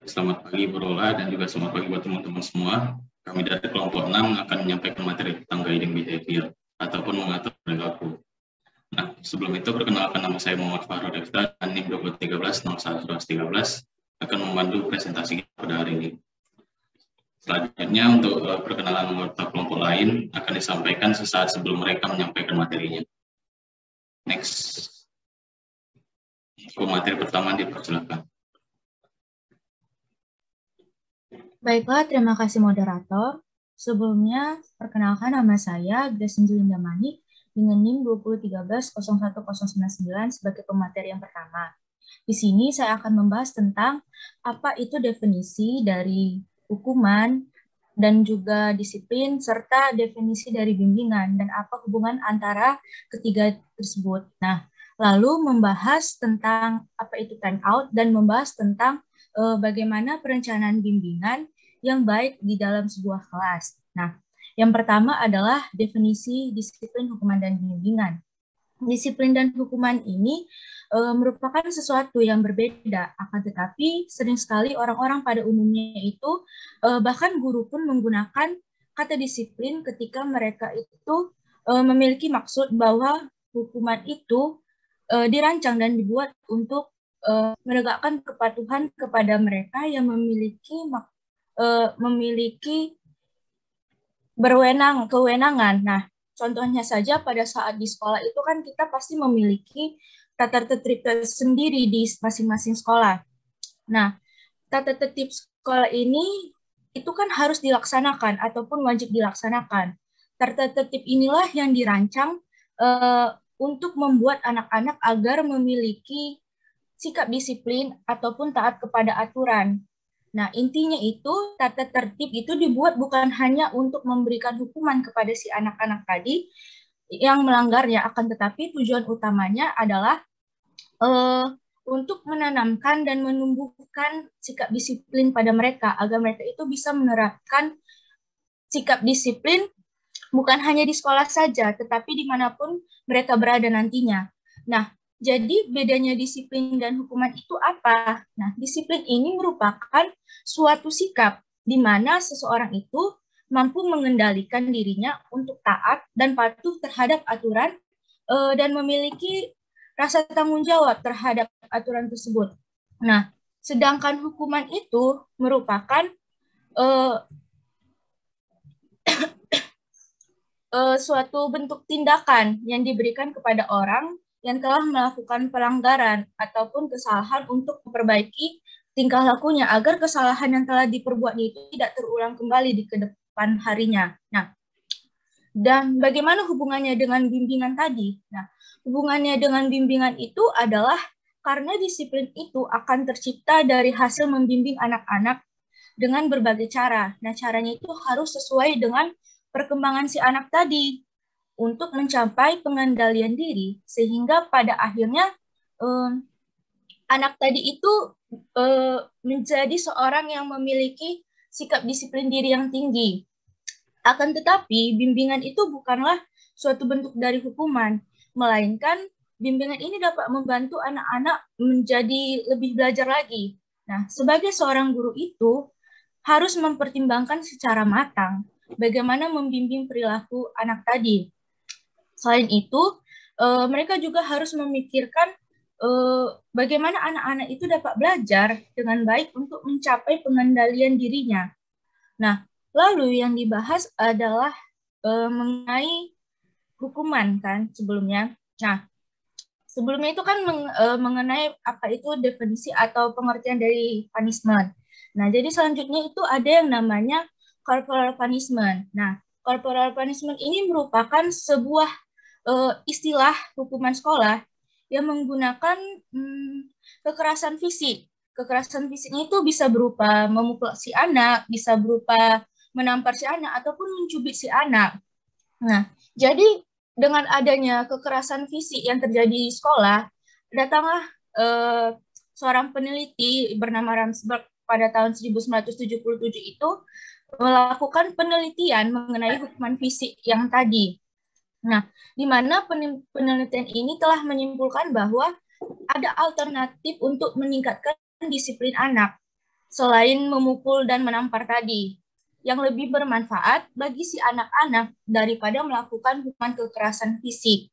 Selamat pagi Bu Rola dan juga selamat pagi buat teman-teman semua. Kami dari kelompok 6 akan menyampaikan materi tentang guiding behavior ataupun mengatur perilaku. Nah, sebelum itu perkenalkan, nama saya Muhammad Farul Devta dan NIM 2013-01-13 akan membantu presentasi pada hari ini. Selanjutnya untuk perkenalan anggota kelompok lain akan disampaikan sesaat sebelum mereka menyampaikan materinya. Next. Materi pertama dipersilakan. Baiklah, terima kasih moderator. Sebelumnya, perkenalkan nama saya Grace Angelina Manik dengan NIM 2013-01-099 sebagai pemateri yang pertama. Di sini saya akan membahas tentang apa itu definisi dari hukuman dan juga disiplin, serta definisi dari bimbingan dan apa hubungan antara ketiga tersebut. Nah, lalu membahas tentang apa itu time out dan membahas tentang bagaimana perencanaan bimbingan yang baik di dalam sebuah kelas. Nah, yang pertama adalah definisi disiplin, hukuman, dan bimbingan. Disiplin dan hukuman ini merupakan sesuatu yang berbeda, akan tetapi sering sekali orang-orang pada umumnya itu, bahkan guru pun menggunakan kata disiplin ketika mereka itu memiliki maksud bahwa hukuman itu dirancang dan dibuat untuk menegakkan kepatuhan kepada mereka yang memiliki kewenangan. Nah, contohnya saja pada saat di sekolah itu kan kita pasti memiliki tata tertib sendiri di masing-masing sekolah. Nah, tata tertib sekolah ini itu kan harus dilaksanakan ataupun wajib dilaksanakan. Tata tertib inilah yang dirancang untuk membuat anak-anak agar memiliki sikap disiplin ataupun taat kepada aturan. Nah, intinya itu tata tertib itu dibuat bukan hanya untuk memberikan hukuman kepada si anak-anak tadi yang melanggarnya, akan tetapi tujuan utamanya adalah untuk menanamkan dan menumbuhkan sikap disiplin pada mereka, agar mereka itu bisa menerapkan sikap disiplin bukan hanya di sekolah saja, tetapi dimanapun mereka berada nantinya. Nah, jadi bedanya disiplin dan hukuman itu apa? Nah, disiplin ini merupakan suatu sikap di mana seseorang itu mampu mengendalikan dirinya untuk taat dan patuh terhadap aturan dan memiliki rasa tanggung jawab terhadap aturan tersebut. Nah, sedangkan hukuman itu merupakan suatu bentuk tindakan yang diberikan kepada orang yang telah melakukan pelanggaran ataupun kesalahan untuk memperbaiki tingkah lakunya agar kesalahan yang telah diperbuatnya itu tidak terulang kembali di kedepan harinya. Nah, dan bagaimana hubungannya dengan bimbingan tadi? Nah, hubungannya dengan bimbingan itu adalah karena disiplin itu akan tercipta dari hasil membimbing anak-anak dengan berbagai cara. Nah, caranya itu harus sesuai dengan perkembangan si anak tadi untuk mencapai pengendalian diri, sehingga pada akhirnya anak tadi itu menjadi seorang yang memiliki sikap disiplin diri yang tinggi. Akan tetapi, bimbingan itu bukanlah suatu bentuk dari hukuman, melainkan bimbingan ini dapat membantu anak-anak menjadi lebih belajar lagi. Nah, sebagai seorang guru itu harus mempertimbangkan secara matang bagaimana membimbing perilaku anak tadi. Selain itu, mereka juga harus memikirkan bagaimana anak-anak itu dapat belajar dengan baik untuk mencapai pengendalian dirinya. Nah, lalu yang dibahas adalah mengenai hukuman kan sebelumnya. Nah, sebelumnya itu kan mengenai apa itu definisi atau pengertian dari punishment. Nah, jadi selanjutnya itu ada yang namanya corporal punishment. Nah, corporal punishment ini merupakan sebuah istilah hukuman sekolah yang menggunakan kekerasan fisik. Kekerasan fisiknya itu bisa berupa memukul si anak, bisa berupa menampar si anak, ataupun mencubit si anak. Nah, jadi dengan adanya kekerasan fisik yang terjadi di sekolah, datanglah seorang peneliti bernama Ramsberg pada tahun 1977 itu melakukan penelitian mengenai hukuman fisik yang tadi. Nah, di mana penelitian ini telah menyimpulkan bahwa ada alternatif untuk meningkatkan disiplin anak. selain memukul dan menampar tadi, yang lebih bermanfaat bagi si anak-anak daripada melakukan hukuman kekerasan fisik.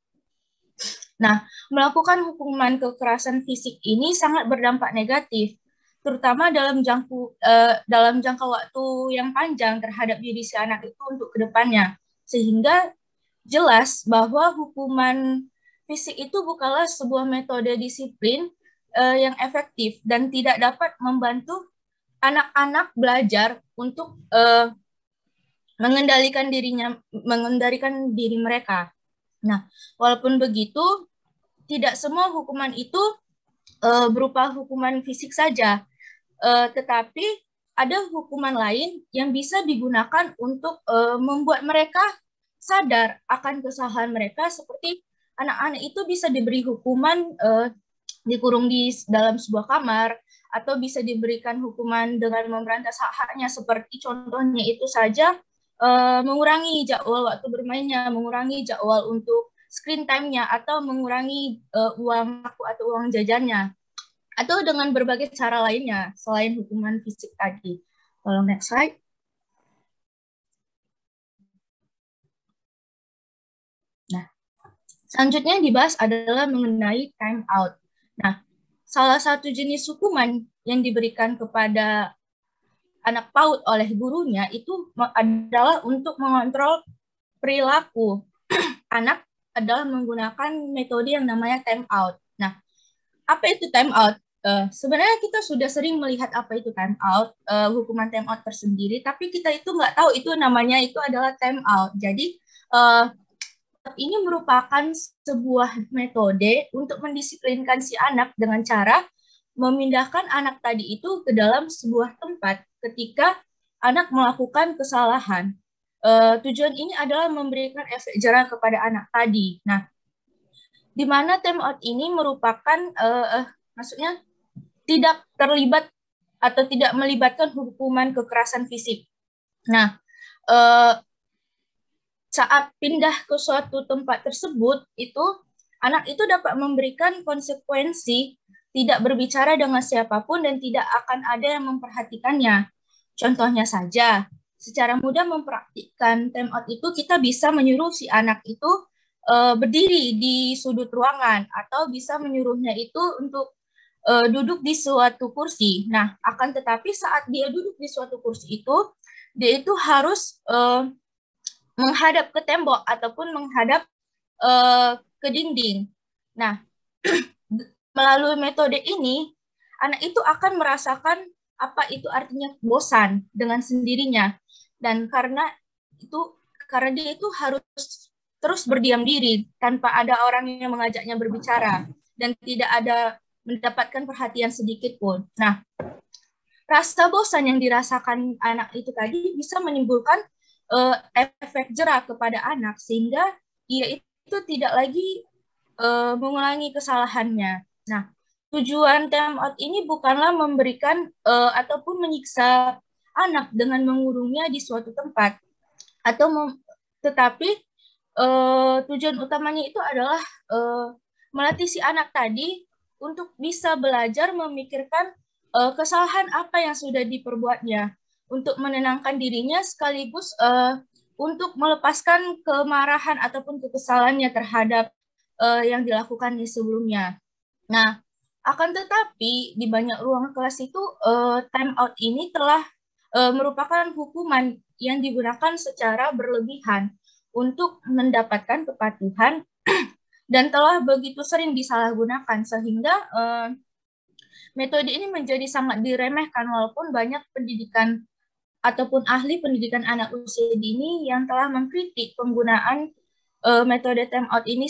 Nah, melakukan hukuman kekerasan fisik ini sangat berdampak negatif, terutama dalam jangka waktu yang panjang terhadap diri si anak itu untuk kedepannya, sehingga jelas bahwa hukuman fisik itu bukanlah sebuah metode disiplin yang efektif dan tidak dapat membantu anak-anak belajar untuk mengendalikan diri mereka. Nah, walaupun begitu, tidak semua hukuman itu berupa hukuman fisik saja, tetapi ada hukuman lain yang bisa digunakan untuk membuat mereka sadar akan kesalahan mereka, seperti anak-anak itu bisa diberi hukuman dikurung di dalam sebuah kamar, atau bisa diberikan hukuman dengan memberantas hak-haknya, seperti contohnya itu saja mengurangi jadwal waktu bermainnya, mengurangi jadwal untuk screen time-nya, atau mengurangi uang aku atau uang jajannya, atau dengan berbagai cara lainnya selain hukuman fisik tadi. Tolong next slide. Nah, selanjutnya yang dibahas adalah mengenai time out. Nah, salah satu jenis hukuman yang diberikan kepada anak PAUD oleh gurunya itu adalah untuk mengontrol perilaku anak, adalah menggunakan metode yang namanya time out. Nah, apa itu time out? Sebenarnya kita sudah sering melihat apa itu time out, hukuman time out tersendiri, tapi kita itu nggak tahu itu namanya itu adalah time out. Jadi ini merupakan sebuah metode untuk mendisiplinkan si anak dengan cara memindahkan anak tadi itu ke dalam sebuah tempat ketika anak melakukan kesalahan. Tujuan ini adalah memberikan efek jerah kepada anak tadi. Nah, di mana time out ini merupakan, maksudnya tidak terlibat atau tidak melibatkan hukuman kekerasan fisik. Nah, saat pindah ke suatu tempat tersebut, itu anak itu dapat memberikan konsekuensi tidak berbicara dengan siapapun dan tidak akan ada yang memperhatikannya. Contohnya saja, secara mudah mempraktikkan time out itu kita bisa menyuruh si anak itu berdiri di sudut ruangan, atau bisa menyuruhnya itu untuk duduk di suatu kursi. Nah, akan tetapi saat dia duduk di suatu kursi itu, dia itu harus menghadap ke tembok ataupun menghadap ke dinding. Nah, melalui metode ini, anak itu akan merasakan apa itu artinya bosan dengan sendirinya. Dan karena dia itu harus terus berdiam diri tanpa ada orang yang mengajaknya berbicara dan tidak ada mendapatkan perhatian sedikit pun. Nah, rasa bosan yang dirasakan anak itu tadi bisa menimbulkan efek jerah kepada anak, sehingga ia itu tidak lagi mengulangi kesalahannya. Nah, tujuan time out ini bukanlah memberikan ataupun menyiksa anak dengan mengurungnya di suatu tempat, tetapi tujuan utamanya itu adalah melatih si anak tadi untuk bisa belajar memikirkan kesalahan apa yang sudah diperbuatnya, untuk menenangkan dirinya sekaligus untuk melepaskan kemarahan ataupun kekesalannya terhadap yang dilakukan sebelumnya. Nah, akan tetapi di banyak ruang kelas itu time out ini telah merupakan hukuman yang digunakan secara berlebihan untuk mendapatkan kepatuhan dan telah begitu sering disalahgunakan, sehingga metode ini menjadi sangat diremehkan, walaupun banyak pendidikan ataupun ahli pendidikan anak usia dini yang telah mengkritik penggunaan metode time out ini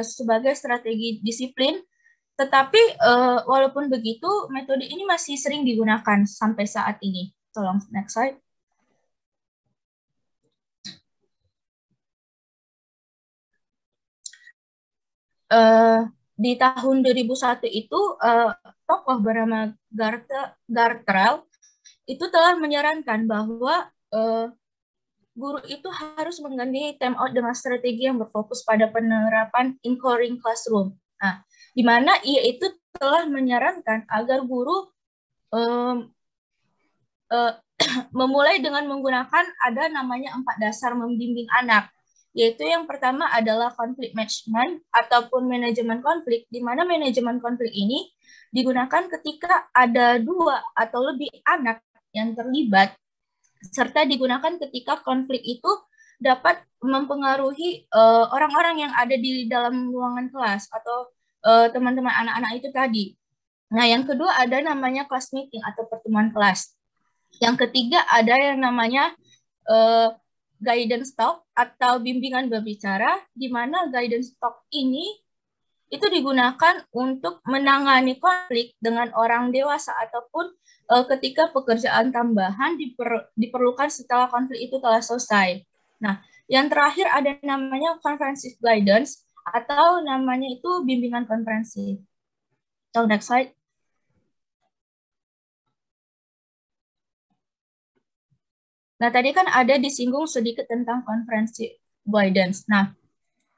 sebagai strategi disiplin. Tetapi walaupun begitu, metode ini masih sering digunakan sampai saat ini. Tolong next slide. Di tahun 2001 itu tokoh bernama Gartrell itu telah menyarankan bahwa guru itu harus mengganti time out dengan strategi yang berfokus pada penerapan in-coring classroom. Nah, di mana ia itu telah menyarankan agar guru memulai dengan menggunakan ada namanya 4 dasar membimbing anak, yaitu yang pertama adalah konflik management ataupun manajemen konflik, di mana manajemen konflik ini digunakan ketika ada 2 atau lebih anak yang terlibat, serta digunakan ketika konflik itu dapat mempengaruhi orang-orang yang ada di dalam ruangan kelas atau teman-teman anak-anak itu tadi. Nah, yang kedua ada namanya class meeting atau pertemuan kelas. Yang ketiga ada yang namanya guidance talk atau bimbingan berbicara, di mana guidance talk ini itu digunakan untuk menangani konflik dengan orang dewasa ataupun ketika pekerjaan tambahan diperlukan setelah konflik itu telah selesai. Nah, yang terakhir ada namanya comprehensive guidance atau namanya itu bimbingan komprehensif. So, next slide. Nah, tadi kan ada disinggung sedikit tentang comprehensive guidance. Nah,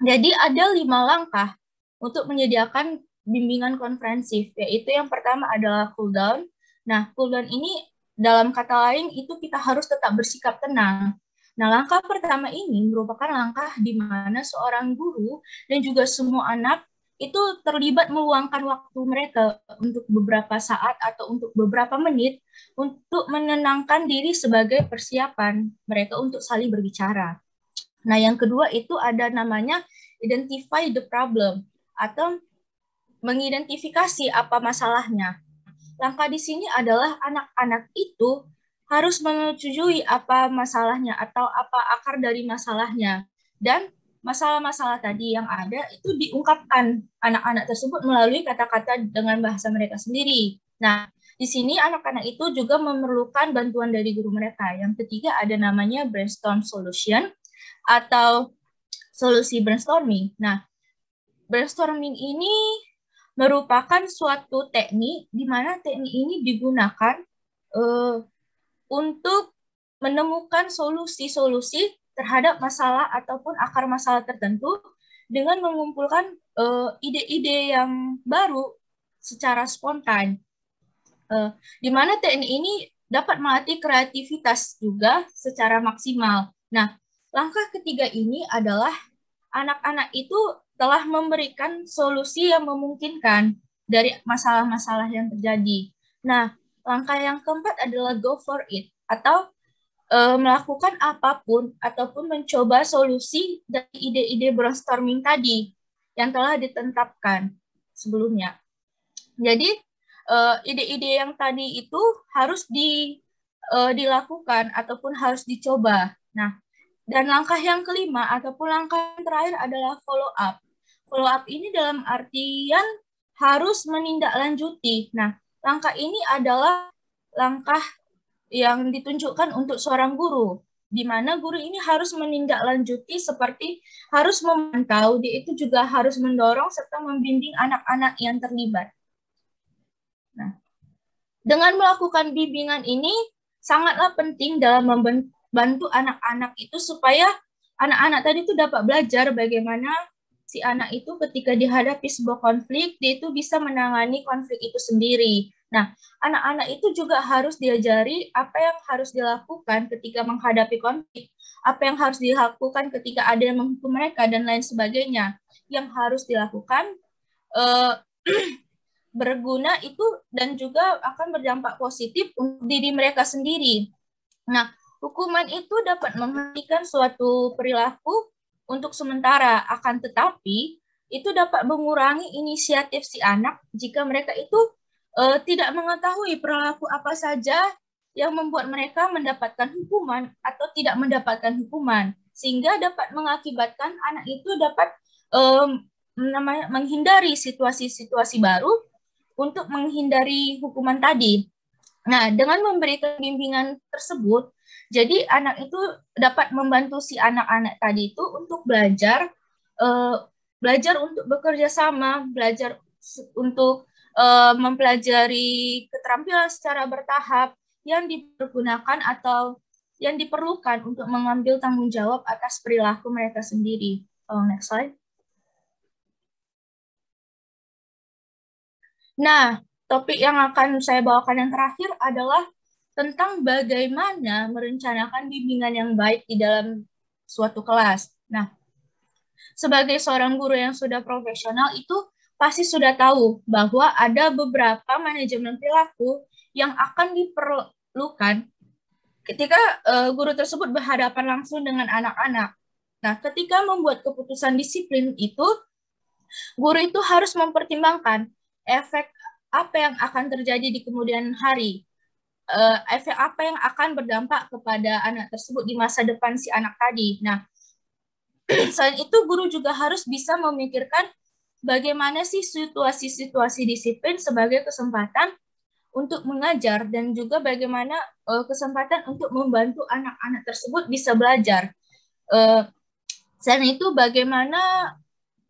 jadi ada 5 langkah untuk menyediakan bimbingan komprehensif, yaitu yang pertama adalah cool down. Nah, cool down ini dalam kata lain itu kita harus tetap bersikap tenang. Nah, langkah pertama ini merupakan langkah di mana seorang guru dan juga semua anak itu terlibat meluangkan waktu mereka untuk beberapa saat atau untuk beberapa menit untuk menenangkan diri sebagai persiapan mereka untuk saling berbicara. Nah, yang kedua itu ada namanya identify the problem atau mengidentifikasi apa masalahnya. Langkah di sini adalah anak-anak itu harus menyetujui apa masalahnya atau apa akar dari masalahnya. Dan masalah-masalah tadi yang ada itu diungkapkan anak-anak tersebut melalui kata-kata dengan bahasa mereka sendiri. Nah, di sini anak-anak itu juga memerlukan bantuan dari guru mereka. Yang ketiga ada namanya brainstorm solution atau solusi brainstorming. Nah, brainstorming ini merupakan suatu teknik di mana teknik ini digunakan untuk menemukan solusi-solusi terhadap masalah ataupun akar masalah tertentu dengan mengumpulkan ide-ide yang baru secara spontan. Di mana teknik ini dapat melatih kreativitas juga secara maksimal. Nah, langkah ketiga ini adalah anak-anak itu telah memberikan solusi yang memungkinkan dari masalah-masalah yang terjadi. Nah, langkah yang keempat adalah go for it atau melakukan apapun ataupun mencoba solusi dari ide-ide brainstorming tadi yang telah ditetapkan sebelumnya. Jadi ide-ide yang tadi itu harus dilakukan ataupun harus dicoba. Nah, dan langkah yang kelima ataupun langkah yang terakhir adalah follow up. Follow up ini dalam artian harus menindaklanjuti. Nah, langkah ini adalah langkah yang ditunjukkan untuk seorang guru, di mana guru ini harus menindaklanjuti seperti harus memantau, dia itu juga harus mendorong serta membimbing anak-anak yang terlibat. Nah, dengan melakukan bimbingan ini sangatlah penting dalam membantu anak-anak itu supaya anak-anak tadi itu dapat belajar bagaimana si anak itu ketika dihadapi sebuah konflik, dia itu bisa menangani konflik itu sendiri. Nah, anak-anak itu juga harus diajari apa yang harus dilakukan ketika menghadapi konflik, apa yang harus dilakukan ketika ada yang menghukum mereka, dan lain sebagainya. Yang harus dilakukan berguna itu dan juga akan berdampak positif untuk diri mereka sendiri. Nah, hukuman itu dapat menghentikan suatu perilaku untuk sementara, akan tetapi itu dapat mengurangi inisiatif si anak jika mereka itu tidak mengetahui perilaku apa saja yang membuat mereka mendapatkan hukuman atau tidak mendapatkan hukuman, sehingga dapat mengakibatkan anak itu dapat menghindari situasi-situasi baru untuk menghindari hukuman tadi. Nah, dengan memberikan bimbingan tersebut, jadi anak itu dapat membantu si anak-anak tadi itu untuk belajar untuk bekerja sama, belajar untuk mempelajari keterampilan secara bertahap yang dipergunakan atau yang diperlukan untuk mengambil tanggung jawab atas perilaku mereka sendiri. Next slide. Nah, topik yang akan saya bawakan yang terakhir adalah tentang bagaimana merencanakan bimbingan yang baik di dalam suatu kelas. Nah, sebagai seorang guru yang sudah profesional itu pasti sudah tahu bahwa ada beberapa manajemen perilaku yang akan diperlukan ketika guru tersebut berhadapan langsung dengan anak-anak. Nah, ketika membuat keputusan disiplin itu, guru itu harus mempertimbangkan efek apa yang akan terjadi di kemudian hari, efek apa yang akan berdampak kepada anak tersebut di masa depan si anak tadi. Nah, selain itu guru juga harus bisa memikirkan bagaimana sih situasi-situasi disiplin sebagai kesempatan untuk mengajar dan juga bagaimana kesempatan untuk membantu anak-anak tersebut bisa belajar. Selain itu bagaimana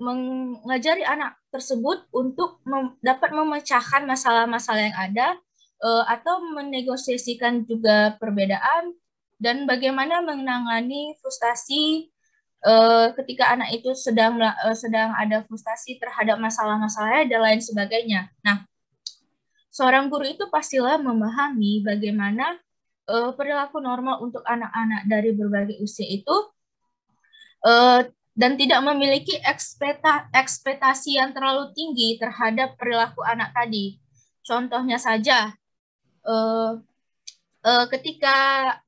mengajari anak tersebut untuk dapat memecahkan masalah-masalah yang ada atau menegosiasikan juga perbedaan dan bagaimana menangani frustasi ketika anak itu sedang ada frustasi terhadap masalah-masalahnya dan lain sebagainya. Nah, seorang guru itu pastilah memahami bagaimana perilaku normal untuk anak-anak dari berbagai usia itu dan tidak memiliki ekspektasi yang terlalu tinggi terhadap perilaku anak tadi. Contohnya saja, ketika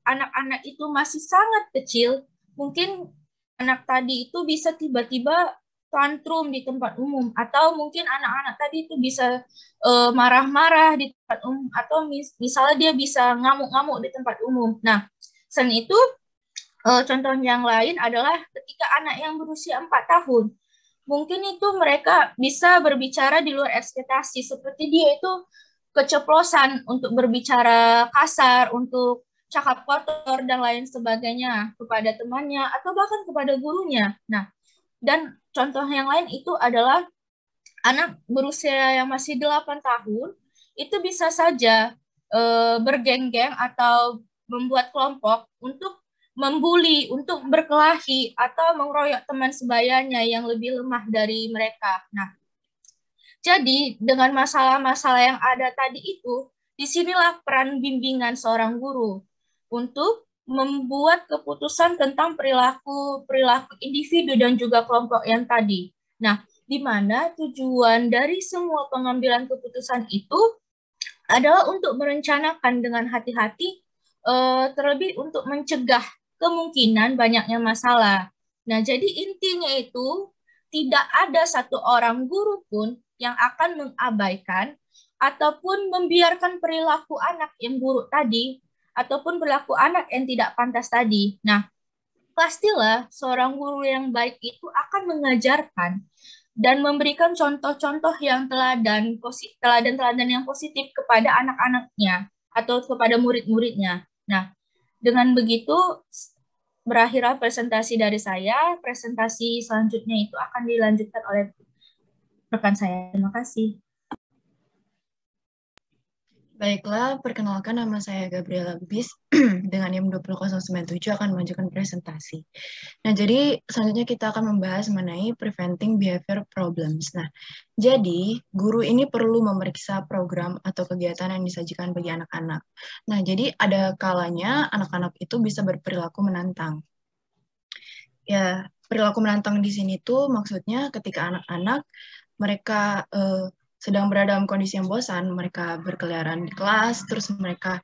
anak-anak itu masih sangat kecil, mungkin anak tadi itu bisa tiba-tiba tantrum di tempat umum, atau mungkin anak-anak tadi itu bisa marah-marah di tempat umum, atau misalnya dia bisa ngamuk-ngamuk di tempat umum. Nah, selain itu, contoh yang lain adalah ketika anak yang berusia 4 tahun, mungkin itu mereka bisa berbicara di luar ekspektasi, seperti dia itu keceplosan untuk berbicara kasar, untuk cakap kotor, dan lain sebagainya kepada temannya, atau bahkan kepada gurunya. Nah, dan contoh yang lain itu adalah anak berusia yang masih 8 tahun, itu bisa saja bergeng-geng atau membuat kelompok untuk membuli, untuk berkelahi, atau mengeroyok teman sebayanya yang lebih lemah dari mereka. Nah, jadi dengan masalah-masalah yang ada tadi itu, disinilah peran bimbingan seorang guru untuk membuat keputusan tentang perilaku individu dan juga kelompok yang tadi. Nah, di mana tujuan dari semua pengambilan keputusan itu adalah untuk merencanakan dengan hati-hati, terlebih untuk mencegah kemungkinan banyaknya masalah. Nah, jadi intinya itu tidak ada satu orang guru pun yang akan mengabaikan ataupun membiarkan perilaku anak yang buruk tadi ataupun perilaku anak yang tidak pantas tadi. Nah, pastilah seorang guru yang baik itu akan mengajarkan dan memberikan contoh-contoh yang teladan yang positif kepada anak-anaknya atau kepada murid-muridnya. Nah, dengan begitu berakhirlah presentasi dari saya. Presentasi selanjutnya itu akan dilanjutkan oleh rekan saya. Terima kasih. Baiklah, perkenalkan nama saya Gabriela Lubis dengan NIM 20097 akan mengajukan presentasi. Nah, jadi selanjutnya kita akan membahas mengenai preventing behavior problems. Nah, jadi guru ini perlu memeriksa program atau kegiatan yang disajikan bagi anak-anak. Nah, jadi ada kalanya anak-anak itu bisa berperilaku menantang. Ya, perilaku menantang di sini tuh maksudnya ketika anak-anak mereka sedang berada dalam kondisi yang bosan, mereka berkeliaran di kelas, terus mereka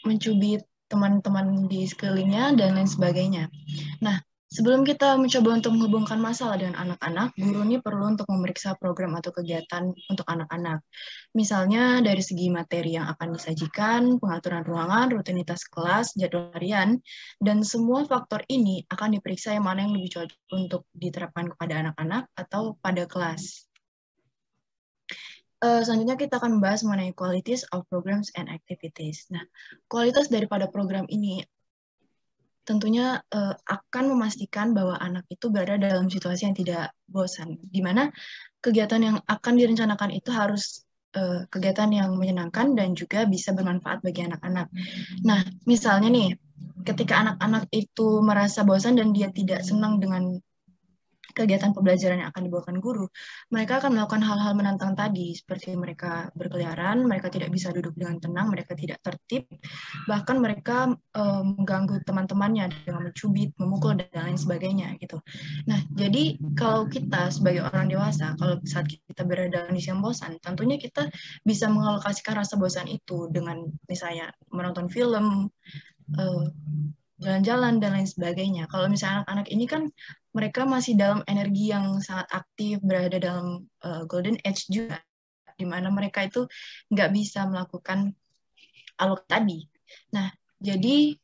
mencubit teman-teman di sekelilingnya, dan lain sebagainya. Nah, sebelum kita mencoba untuk menghubungkan masalah dengan anak-anak, guru ini perlu untuk memeriksa program atau kegiatan untuk anak-anak. Misalnya dari segi materi yang akan disajikan, pengaturan ruangan, rutinitas kelas, jadwal harian, dan semua faktor ini akan diperiksa yang mana yang lebih cocok untuk diterapkan kepada anak-anak atau pada kelas. Selanjutnya kita akan membahas mengenai qualities of programs and activities. Nah, kualitas daripada program ini tentunya akan memastikan bahwa anak itu berada dalam situasi yang tidak bosan, di mana kegiatan yang akan direncanakan itu harus kegiatan yang menyenangkan dan juga bisa bermanfaat bagi anak-anak. Nah, misalnya nih, ketika anak-anak itu merasa bosan dan dia tidak senang dengan kegiatan pembelajaran yang akan dibawakan guru, mereka akan melakukan hal-hal menantang tadi, seperti mereka berkeliaran, mereka tidak bisa duduk dengan tenang, mereka tidak tertib, bahkan mereka mengganggu teman-temannya dengan mencubit, memukul, dan lain sebagainya gitu. Nah, jadi kalau kita sebagai orang dewasa, kalau saat kita berada dalam kondisi yang bosan, tentunya kita bisa mengalokasikan rasa bosan itu dengan misalnya menonton film, jalan-jalan, dan lain sebagainya. Kalau misalnya anak-anak ini kan mereka masih dalam energi yang sangat aktif, berada dalam golden age juga, di mana mereka itu nggak bisa melakukan alok tadi. Nah, jadi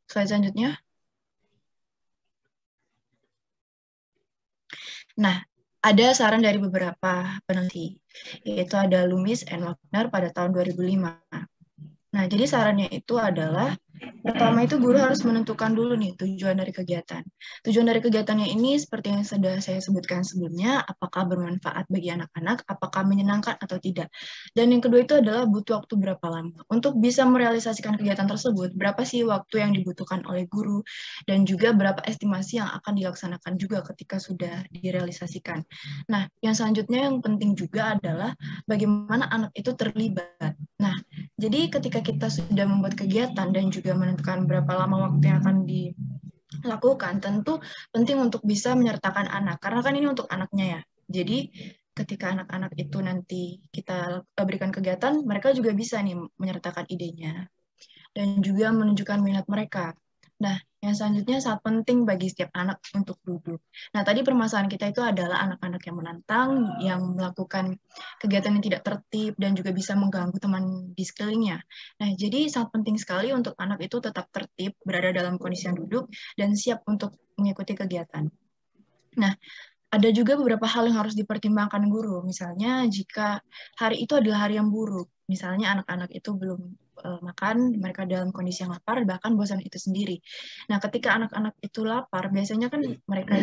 slide selanjutnya. Nah, ada saran dari beberapa peneliti, yaitu ada Loomis and Wagner pada tahun 2005. Nah, jadi sarannya itu adalah pertama itu guru harus menentukan dulu nih tujuan dari kegiatan. Tujuan dari kegiatannya ini seperti yang sudah saya sebutkan sebelumnya, apakah bermanfaat bagi anak-anak, apakah menyenangkan atau tidak. Dan yang kedua itu adalah butuh waktu berapa lama. Untuk bisa merealisasikan kegiatan tersebut, berapa sih waktu yang dibutuhkan oleh guru, dan juga berapa estimasi yang akan dilaksanakan juga ketika sudah direalisasikan. Nah, yang selanjutnya yang penting juga adalah bagaimana anak itu terlibat. Nah, jadi ketika kita sudah membuat kegiatan dan juga menentukan berapa lama waktu yang akan dilakukan, tentu penting untuk bisa menyertakan anak, karena kan ini untuk anaknya ya. Jadi ketika anak-anak itu nanti kita berikan kegiatan, mereka juga bisa nih menyertakan idenya dan juga menunjukkan minat mereka. Nah, yang selanjutnya sangat penting bagi setiap anak untuk duduk. Nah, tadi permasalahan kita itu adalah anak-anak yang menantang, yang melakukan kegiatan yang tidak tertib, dan juga bisa mengganggu teman di sekelilingnya. Nah, jadi sangat penting sekali untuk anak itu tetap tertib, berada dalam kondisi yang duduk, dan siap untuk mengikuti kegiatan. Nah, ada juga beberapa hal yang harus dipertimbangkan guru. Misalnya, jika hari itu adalah hari yang buruk, misalnya anak-anak itu belum makan, mereka dalam kondisi yang lapar, bahkan bosan itu sendiri. Nah, ketika anak-anak itu lapar, biasanya kan mereka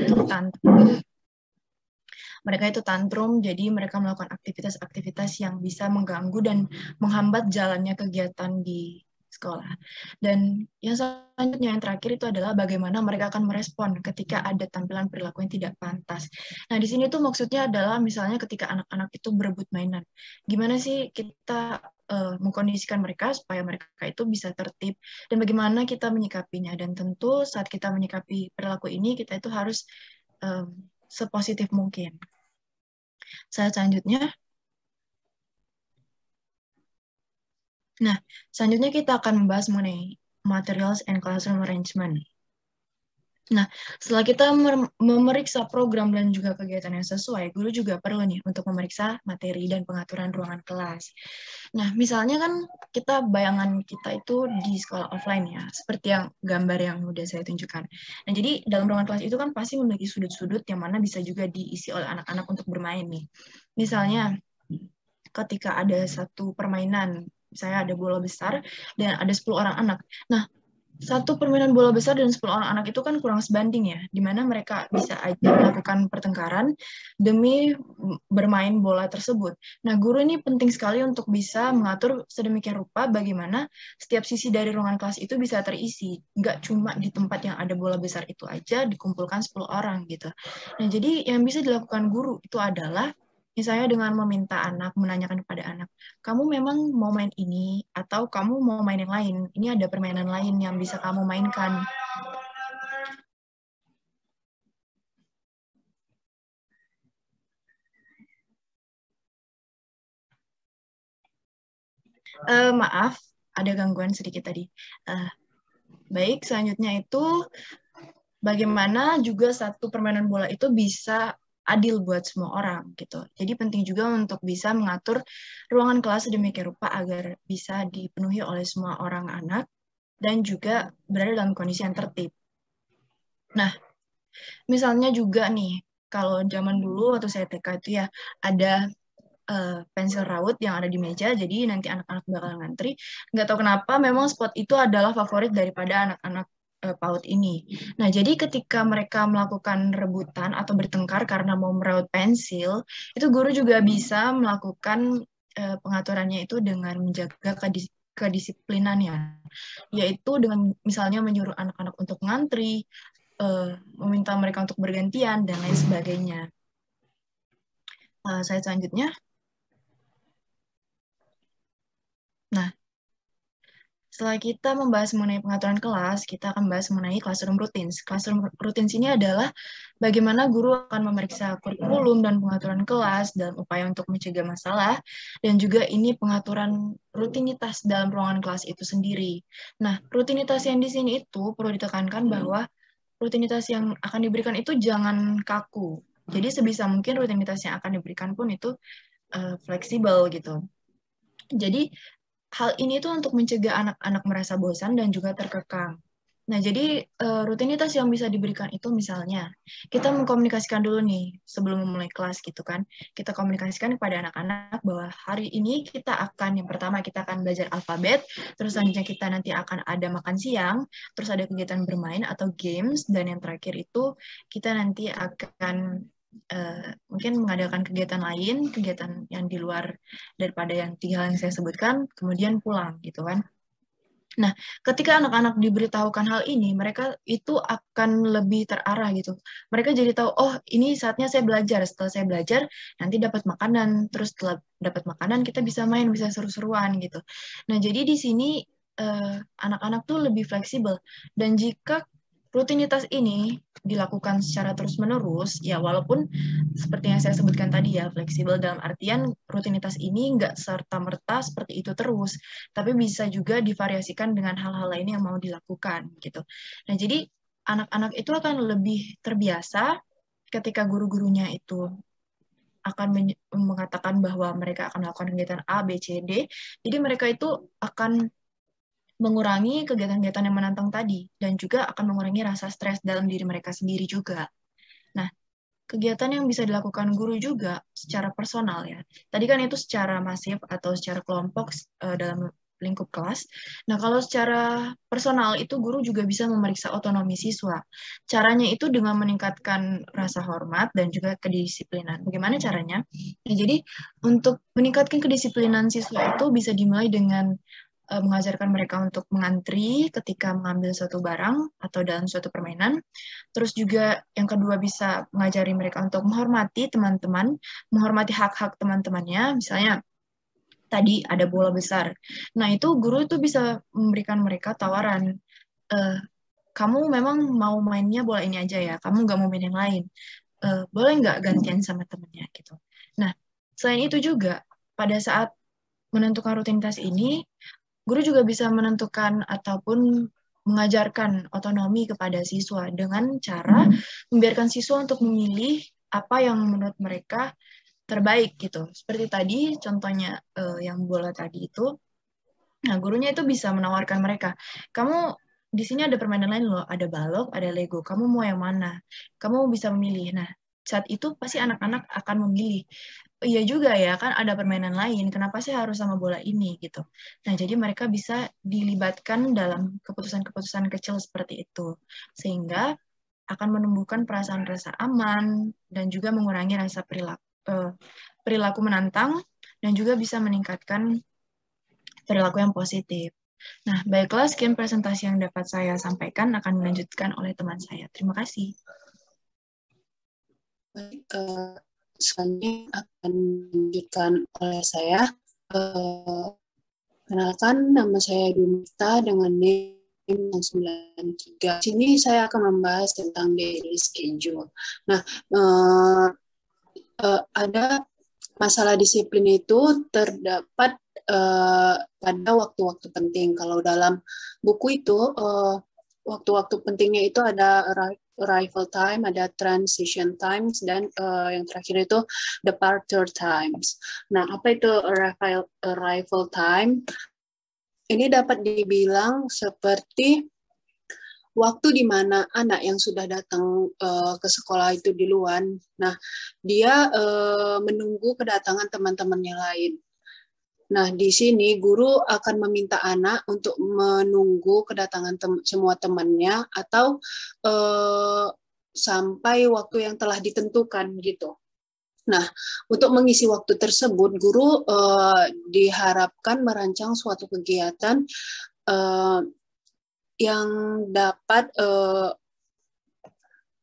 itu tantrum, jadi mereka melakukan aktivitas-aktivitas yang bisa mengganggu dan menghambat jalannya kegiatan di sekolah. Dan yang selanjutnya, yang terakhir itu adalah bagaimana mereka akan merespon ketika ada tampilan perilaku yang tidak pantas. Nah, di sini tuh maksudnya adalah misalnya ketika anak-anak itu berebut mainan. Gimana sih kita mengkondisikan mereka supaya mereka itu bisa tertib, dan bagaimana kita menyikapinya. Dan tentu saat kita menyikapi perilaku ini, kita itu harus sepositif mungkin. Selanjutnya. Nah, selanjutnya kita akan membahas mengenai materials and classroom arrangement. Nah, setelah kita memeriksa program dan juga kegiatan yang sesuai, guru juga perlu nih untuk memeriksa materi dan pengaturan ruangan kelas. Nah, misalnya kan bayangan kita itu di sekolah offline ya, seperti yang gambar yang udah saya tunjukkan. Nah, jadi dalam ruangan kelas itu kan pasti memiliki sudut-sudut yang mana bisa juga diisi oleh anak-anak untuk bermain nih. Misalnya, ketika ada satu permainan, misalnya ada bola besar dan ada 10 orang anak. Nah, satu permainan bola besar dan 10 orang anak itu kan kurang sebanding ya, di mana mereka bisa aja melakukan pertengkaran demi bermain bola tersebut. Nah, guru ini penting sekali untuk bisa mengatur sedemikian rupa bagaimana setiap sisi dari ruangan kelas itu bisa terisi. Nggak cuma di tempat yang ada bola besar itu aja dikumpulkan 10 orang gitu. Nah, jadi yang bisa dilakukan guru itu adalah misalnya dengan meminta anak, menanyakan kepada anak, kamu memang mau main ini atau kamu mau main yang lain? Ini ada permainan lain yang bisa kamu mainkan. Maaf, ada gangguan sedikit tadi. Baik, selanjutnya itu bagaimana juga satu permainan bola itu bisa adil buat semua orang gitu. Jadi penting juga untuk bisa mengatur ruangan kelas sedemikian rupa agar bisa dipenuhi oleh semua orang anak dan juga berada dalam kondisi yang tertib. Nah, misalnya juga nih, kalau zaman dulu waktu saya TK itu ya ada pensil raut yang ada di meja, jadi nanti anak-anak bakal ngantri. Nggak tahu kenapa, memang spot itu adalah favorit daripada anak-anak PAUD ini. Nah, jadi ketika mereka melakukan rebutan atau bertengkar karena mau meraut pensil, itu guru juga bisa melakukan pengaturannya itu dengan menjaga kedisiplinannya, yaitu dengan misalnya menyuruh anak-anak untuk ngantri, meminta mereka untuk bergantian, dan lain sebagainya. Slide selanjutnya. Nah, setelah kita membahas mengenai pengaturan kelas, kita akan membahas mengenai classroom routines. Classroom routines ini adalah bagaimana guru akan memeriksa kurikulum dan pengaturan kelas dalam upaya untuk mencegah masalah, dan juga ini pengaturan rutinitas dalam ruangan kelas itu sendiri. Nah, rutinitas yang di sini itu perlu ditekankan bahwa rutinitas yang akan diberikan itu jangan kaku. Jadi sebisa mungkin rutinitas yang akan diberikan pun itu fleksibel gitu. Jadi hal ini tuh untuk mencegah anak-anak merasa bosan dan juga terkekang. Nah, jadi rutinitas yang bisa diberikan itu misalnya, kita mengkomunikasikan dulu nih sebelum memulai kelas gitu kan. Kita komunikasikan kepada anak-anak bahwa hari ini kita akan, yang pertama kita akan belajar alfabet, terus selanjutnya kita nanti akan ada makan siang, terus ada kegiatan bermain atau games, dan yang terakhir itu kita nanti akan mungkin mengadakan kegiatan lain, kegiatan yang di luar daripada yang 3 hal yang saya sebutkan, kemudian pulang gitu kan. Nah, ketika anak-anak diberitahukan hal ini, mereka itu akan lebih terarah gitu. Mereka jadi tahu, oh ini saatnya saya belajar. Setelah saya belajar, nanti dapat makanan. Terus setelah dapat makanan, kita bisa main, bisa seru-seruan gitu. Nah, jadi di sini anak-anak tuh lebih fleksibel. Dan jika rutinitas ini dilakukan secara terus-menerus, ya walaupun seperti yang saya sebutkan tadi ya, fleksibel dalam artian rutinitas ini nggak serta-merta seperti itu terus, tapi bisa juga divariasikan dengan hal-hal lain yang mau dilakukan gitu. Nah, jadi anak-anak itu akan lebih terbiasa ketika guru-gurunya itu akan mengatakan bahwa mereka akan melakukan kegiatan A, B, C, D. Jadi mereka itu akan mengurangi kegiatan-kegiatan yang menantang tadi, dan juga akan mengurangi rasa stres dalam diri mereka sendiri juga. Nah, kegiatan yang bisa dilakukan guru juga secara personal ya. Tadi kan itu secara masif atau secara kelompok dalam lingkup kelas. Nah, kalau secara personal itu guru juga bisa memeriksa otonomi siswa. Caranya itu dengan meningkatkan rasa hormat dan juga kedisiplinan. Bagaimana caranya? Nah, jadi untuk meningkatkan kedisiplinan siswa itu bisa dimulai dengan mengajarkan mereka untuk mengantri ketika mengambil suatu barang atau dalam suatu permainan. Terus juga yang kedua bisa mengajari mereka untuk menghormati teman-teman, menghormati hak-hak teman-temannya. Misalnya tadi ada bola besar. Nah, itu guru itu bisa memberikan mereka tawaran, kamu memang mau mainnya bola ini aja ya, kamu nggak mau main yang lain. Boleh nggak gantian sama temennya gitu. Nah, selain itu juga pada saat menentukan rutinitas ini, guru juga bisa menentukan ataupun mengajarkan otonomi kepada siswa dengan cara membiarkan siswa untuk memilih apa yang menurut mereka terbaik gitu. Seperti tadi contohnya yang bola tadi itu, nah gurunya itu bisa menawarkan mereka, kamu di sini ada permainan lain loh, ada balok, ada Lego, kamu mau yang mana? Kamu bisa memilih. Nah, saat itu pasti anak-anak akan memilih. Iya juga ya, kan ada permainan lain, kenapa sih harus sama bola ini gitu. Nah, jadi mereka bisa dilibatkan dalam keputusan-keputusan kecil seperti itu. Sehingga akan menumbuhkan perasaan rasa aman dan juga mengurangi rasa perilaku menantang dan juga bisa meningkatkan perilaku yang positif. Nah, baiklah, sekian presentasi yang dapat saya sampaikan, akan dilanjutkan oleh teman saya. Terima kasih. Baik, selanjutnya akan dilanjutkan oleh saya. Kenalkan, nama saya Dunita dengan NIM 93. Di sini saya akan membahas tentang daily schedule. Nah, ada masalah disiplin itu terdapat pada waktu-waktu penting. Kalau dalam buku itu, waktu-waktu pentingnya itu ada arrival time, ada transition times, dan yang terakhir itu departure times. Nah, apa itu arrival time? Ini dapat dibilang seperti waktu di mana anak yang sudah datang ke sekolah itu duluan, nah dia menunggu kedatangan teman-temannya lain. Nah, di sini guru akan meminta anak untuk menunggu kedatangan semua temannya atau sampai waktu yang telah ditentukan gitu. Nah, untuk mengisi waktu tersebut, guru diharapkan merancang suatu kegiatan yang dapat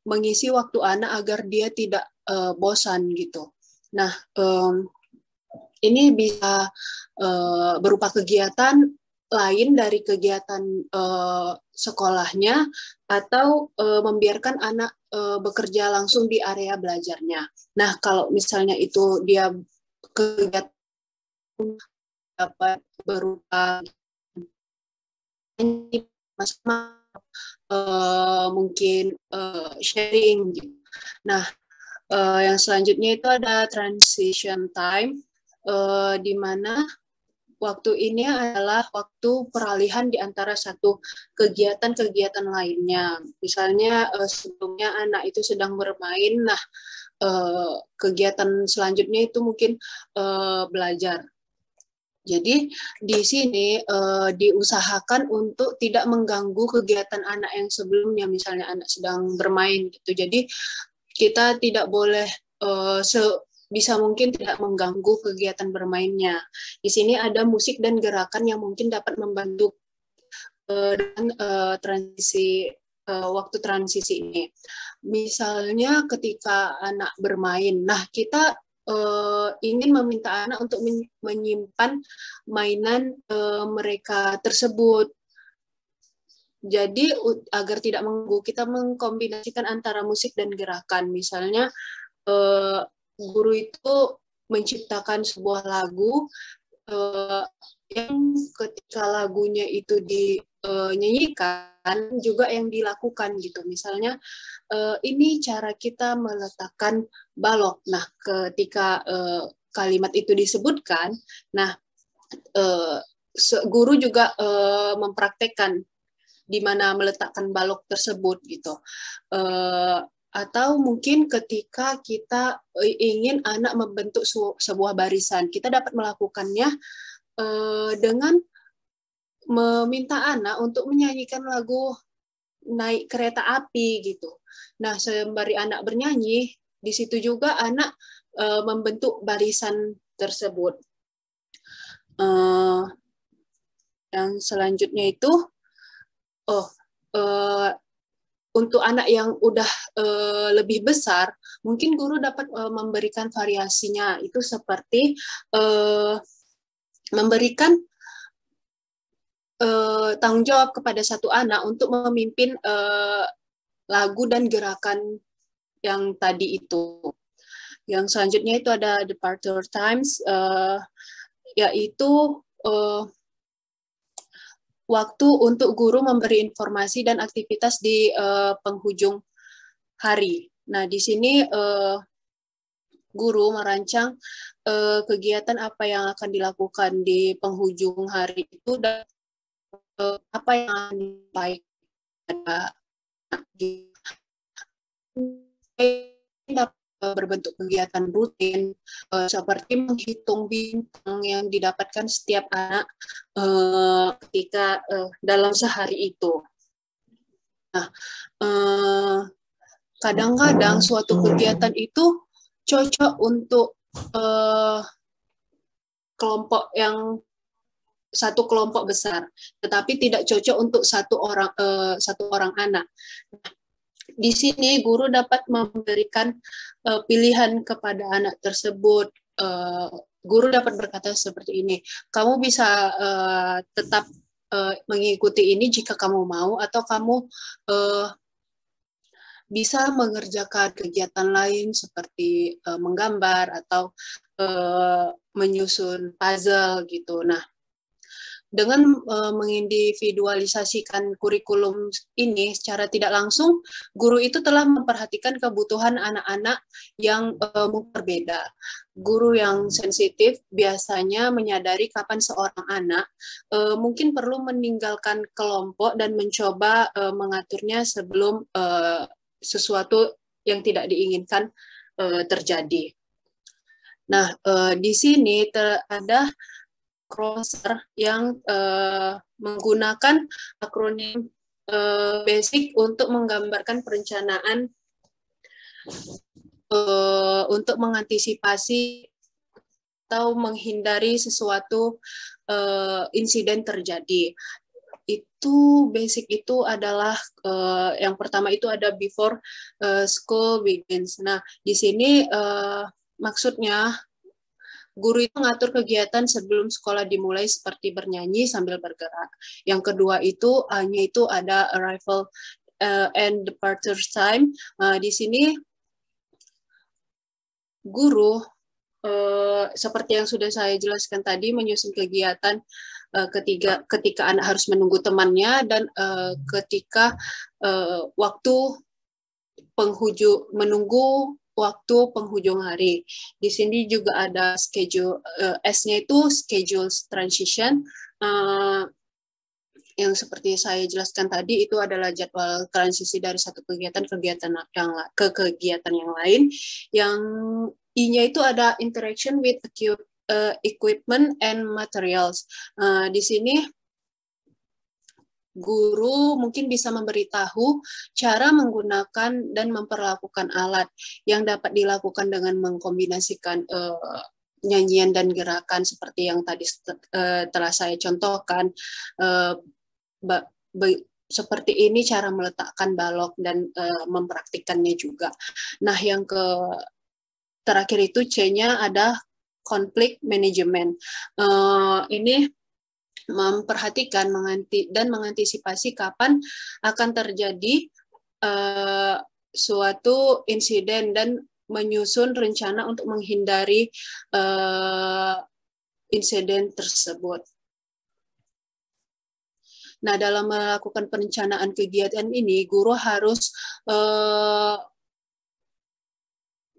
mengisi waktu anak agar dia tidak bosan gitu. Nah, ini bisa berupa kegiatan lain dari kegiatan sekolahnya, atau membiarkan anak bekerja langsung di area belajarnya. Nah, kalau misalnya itu dia kegiatan dapat berupa mungkin sharing gitu. Nah, yang selanjutnya itu ada transition time, di mana waktu ini adalah waktu peralihan di antara satu kegiatan-kegiatan lainnya. Misalnya sebelumnya anak itu sedang bermain, nah kegiatan selanjutnya itu mungkin belajar. Jadi di sini diusahakan untuk tidak mengganggu kegiatan anak yang sebelumnya, misalnya anak sedang bermain gitu. Jadi kita tidak boleh bisa mungkin tidak mengganggu kegiatan bermainnya. Di sini ada musik dan gerakan yang mungkin dapat membantu dengan waktu transisi ini. Misalnya ketika anak bermain, nah kita ingin meminta anak untuk menyimpan mainan mereka tersebut. Jadi agar tidak mengganggu, kita mengkombinasikan antara musik dan gerakan. Misalnya guru itu menciptakan sebuah lagu yang ketika lagunya itu dinyanyikan juga yang dilakukan gitu. Misalnya ini cara kita meletakkan balok. Nah, ketika kalimat itu disebutkan, nah guru juga mempraktekkan di mana meletakkan balok tersebut gitu. Atau mungkin ketika kita ingin anak membentuk sebuah barisan, kita dapat melakukannya dengan meminta anak untuk menyanyikan lagu Naik Kereta Api gitu. Nah, sembari anak bernyanyi, di situ juga anak membentuk barisan tersebut. Yang selanjutnya itu, untuk anak yang udah lebih besar, mungkin guru dapat memberikan variasinya. Itu seperti memberikan tanggung jawab kepada satu anak untuk memimpin lagu dan gerakan yang tadi itu. Yang selanjutnya itu ada departure times, yaitu waktu untuk guru memberi informasi dan aktivitas di penghujung hari. Nah, di sini guru merancang kegiatan apa yang akan dilakukan di penghujung hari itu dan apa yang akan disampaikan berbentuk kegiatan rutin seperti menghitung bintang yang didapatkan setiap anak ketika dalam sehari itu. Nah, kadang-kadang suatu kegiatan itu cocok untuk satu kelompok besar, tetapi tidak cocok untuk satu orang anak. Di sini guru dapat memberikan pilihan kepada anak tersebut. Guru dapat berkata seperti ini, kamu bisa tetap mengikuti ini jika kamu mau, atau kamu bisa mengerjakan kegiatan lain seperti menggambar atau menyusun puzzle gitu. Nah, dengan mengindividualisasikan kurikulum ini secara tidak langsung, guru itu telah memperhatikan kebutuhan anak-anak yang berbeda. Guru yang sensitif biasanya menyadari kapan seorang anak mungkin perlu meninggalkan kelompok dan mencoba mengaturnya sebelum sesuatu yang tidak diinginkan terjadi. Nah, di sini ada crosser yang menggunakan akronim basic untuk menggambarkan perencanaan untuk mengantisipasi atau menghindari sesuatu insiden terjadi. itu basic itu adalah yang pertama itu ada before school begins. Nah, di sini maksudnya guru itu mengatur kegiatan sebelum sekolah dimulai seperti bernyanyi sambil bergerak. Yang kedua itu hanya itu ada arrival and departure time. Di sini guru seperti yang sudah saya jelaskan tadi menyusun kegiatan ketika anak harus menunggu temannya dan ketika waktu menunggu waktu penghujung hari. Di sini juga ada schedule, S-nya itu schedule transition, yang seperti saya jelaskan tadi itu adalah jadwal transisi dari satu kegiatan ke kegiatan yang lain. Yang I-nya itu ada interaction with equipment and materials. Di sini guru mungkin bisa memberitahu cara menggunakan dan memperlakukan alat yang dapat dilakukan dengan mengkombinasikan nyanyian dan gerakan seperti yang tadi telah saya contohkan. Seperti ini cara meletakkan balok dan mempraktikkannya juga. Nah, yang terakhir itu C-nya ada conflict management. Ini memperhatikan dan mengantisipasi kapan akan terjadi suatu insiden dan menyusun rencana untuk menghindari insiden tersebut. Nah, dalam melakukan perencanaan kegiatan ini, guru harus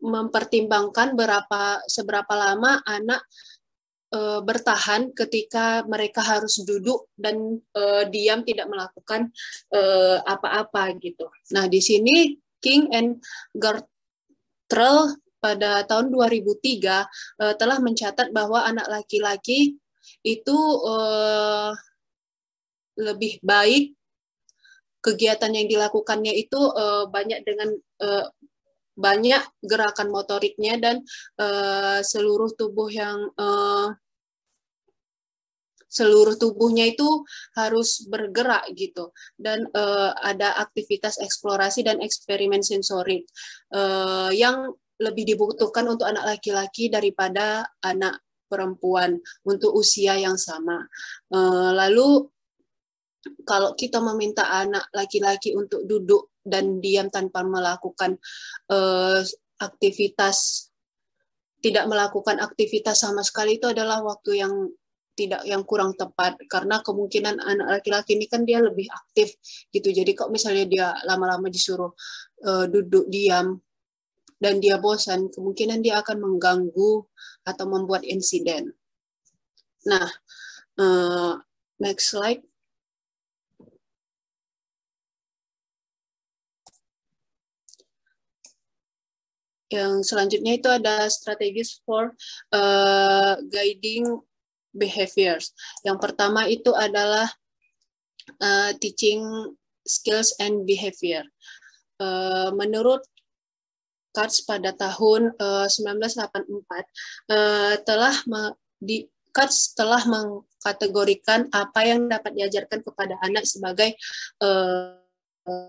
mempertimbangkan seberapa lama anak bertahan ketika mereka harus duduk dan diam tidak melakukan apa-apa gitu. Nah, di sini King and Gartrell pada tahun 2003 telah mencatat bahwa anak laki-laki itu lebih baik kegiatan yang dilakukannya itu banyak gerakan motoriknya dan seluruh tubuhnya itu harus bergerak gitu, dan ada aktivitas eksplorasi dan eksperimen sensorik yang lebih dibutuhkan untuk anak laki-laki daripada anak perempuan untuk usia yang sama. Lalu kalau kita meminta anak laki-laki untuk duduk dan diam tanpa melakukan tidak melakukan aktivitas sama sekali, itu adalah waktu yang kurang tepat, karena kemungkinan anak laki-laki ini kan dia lebih aktif gitu. Jadi kalau misalnya dia lama-lama disuruh duduk diam dan dia bosan, kemungkinan dia akan mengganggu atau membuat insiden. Nah, next slide. Yang selanjutnya itu ada strategies for guiding behaviors. Yang pertama itu adalah teaching skills and behavior. Menurut Katz pada tahun 1984 Katz telah mengkategorikan apa yang dapat diajarkan kepada anak sebagai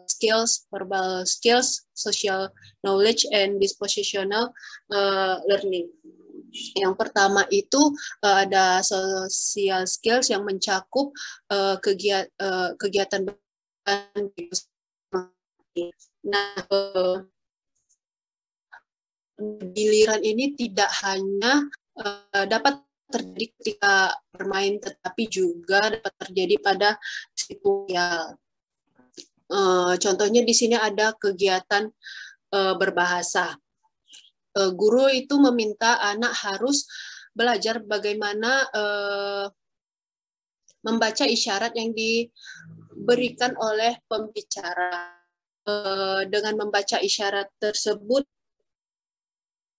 skills, verbal skills, social knowledge, and dispositional learning. Yang pertama itu ada social skills yang mencakup kegiatan. Nah, giliran ini tidak hanya dapat terjadi ketika bermain, tetapi juga dapat terjadi pada situasi. Contohnya di sini ada kegiatan berbahasa. Guru itu meminta anak harus belajar bagaimana membaca isyarat yang diberikan oleh pembicara. Dengan membaca isyarat tersebut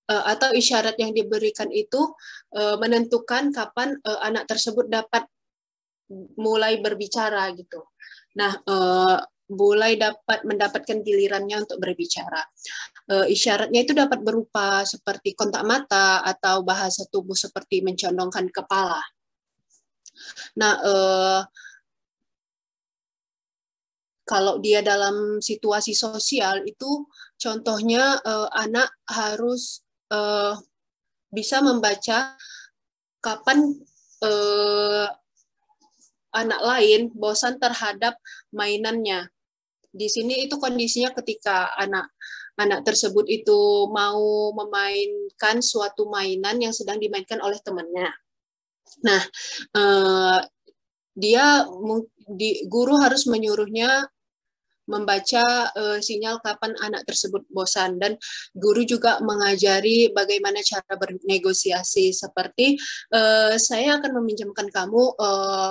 atau isyarat yang diberikan itu menentukan kapan anak tersebut dapat mulai berbicara gitu. Nah, mulai dapat mendapatkan gilirannya untuk berbicara. Isyaratnya itu dapat berupa seperti kontak mata atau bahasa tubuh seperti mencondongkan kepala. Nah, kalau dia dalam situasi sosial itu contohnya anak harus bisa membaca kapan anak lain bosan terhadap mainannya. Di sini itu kondisinya ketika anak tersebut itu mau memainkan suatu mainan yang sedang dimainkan oleh temannya. Nah, guru harus menyuruhnya membaca sinyal kapan anak tersebut bosan, dan guru juga mengajari bagaimana cara bernegosiasi, seperti saya akan meminjamkan kamu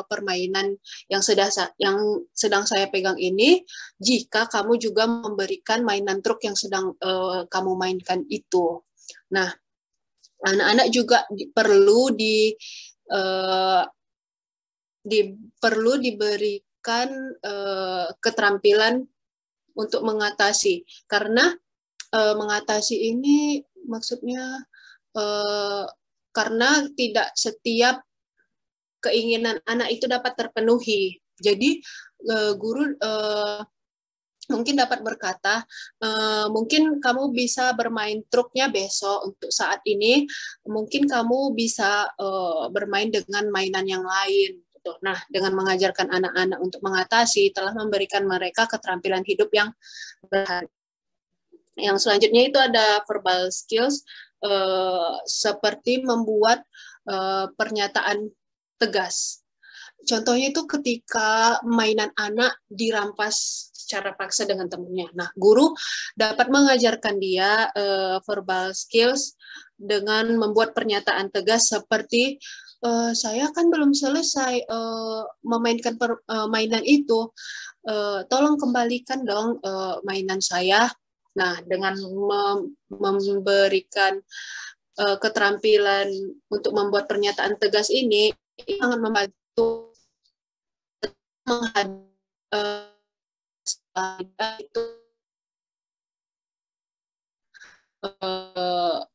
permainan yang sedang saya pegang ini jika kamu juga memberikan mainan truk yang sedang kamu mainkan itu. Nah, anak-anak juga perlu diberikan keterampilan untuk mengatasi, karena mengatasi ini maksudnya karena tidak setiap keinginan anak itu dapat terpenuhi. Jadi guru mungkin dapat berkata, mungkin kamu bisa bermain truknya besok, untuk saat ini mungkin kamu bisa bermain dengan mainan yang lain. Nah, dengan mengajarkan anak-anak untuk mengatasi, telah memberikan mereka keterampilan hidup yang berharga. Yang selanjutnya itu ada verbal skills, seperti membuat pernyataan tegas. Contohnya itu ketika mainan anak dirampas secara paksa dengan temannya. Nah, guru dapat mengajarkan dia verbal skills dengan membuat pernyataan tegas seperti, saya kan belum selesai memainkan mainan itu, tolong kembalikan dong mainan saya. Nah, dengan memberikan keterampilan untuk membuat pernyataan tegas ini sangat membantu itu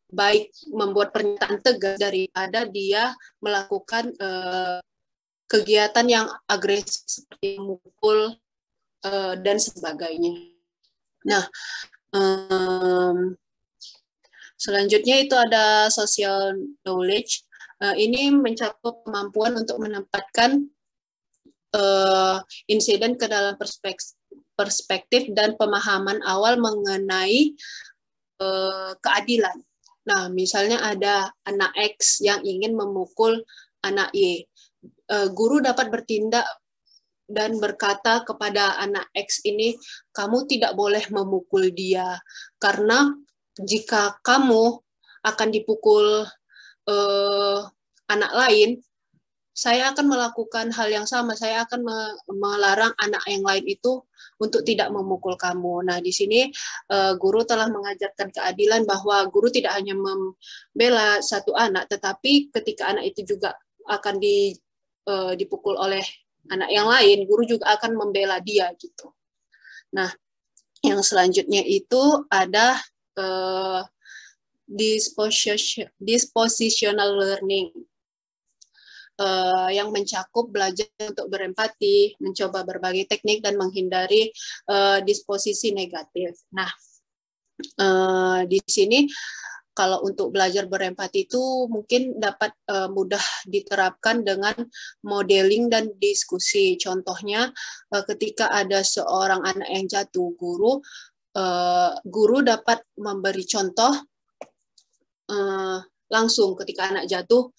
baik membuat pernyataan tegas daripada dia melakukan kegiatan yang agresif seperti memukul dan sebagainya. Nah, selanjutnya itu ada social knowledge. Ini mencakup kemampuan untuk menempatkan insiden ke dalam perspektif dan pemahaman awal mengenai keadilan. Nah, misalnya ada anak X yang ingin memukul anak Y. Guru dapat bertindak dan berkata kepada anak X ini, kamu tidak boleh memukul dia, karena jika kamu akan dipukul anak lain, saya akan melakukan hal yang sama. Saya akan melarang anak yang lain itu untuk tidak memukul kamu. Nah, di sini guru telah mengajarkan keadilan, bahwa guru tidak hanya membela satu anak, tetapi ketika anak itu juga akan dipukul oleh anak yang lain, guru juga akan membela dia gitu. Nah, yang selanjutnya itu ada dispositional learning, yang mencakup belajar untuk berempati, mencoba berbagai teknik, dan menghindari disposisi negatif. Nah, di sini kalau untuk belajar berempati itu mungkin dapat mudah diterapkan dengan modeling dan diskusi. Contohnya ketika ada seorang anak yang jatuh, guru dapat memberi contoh langsung ketika anak jatuh.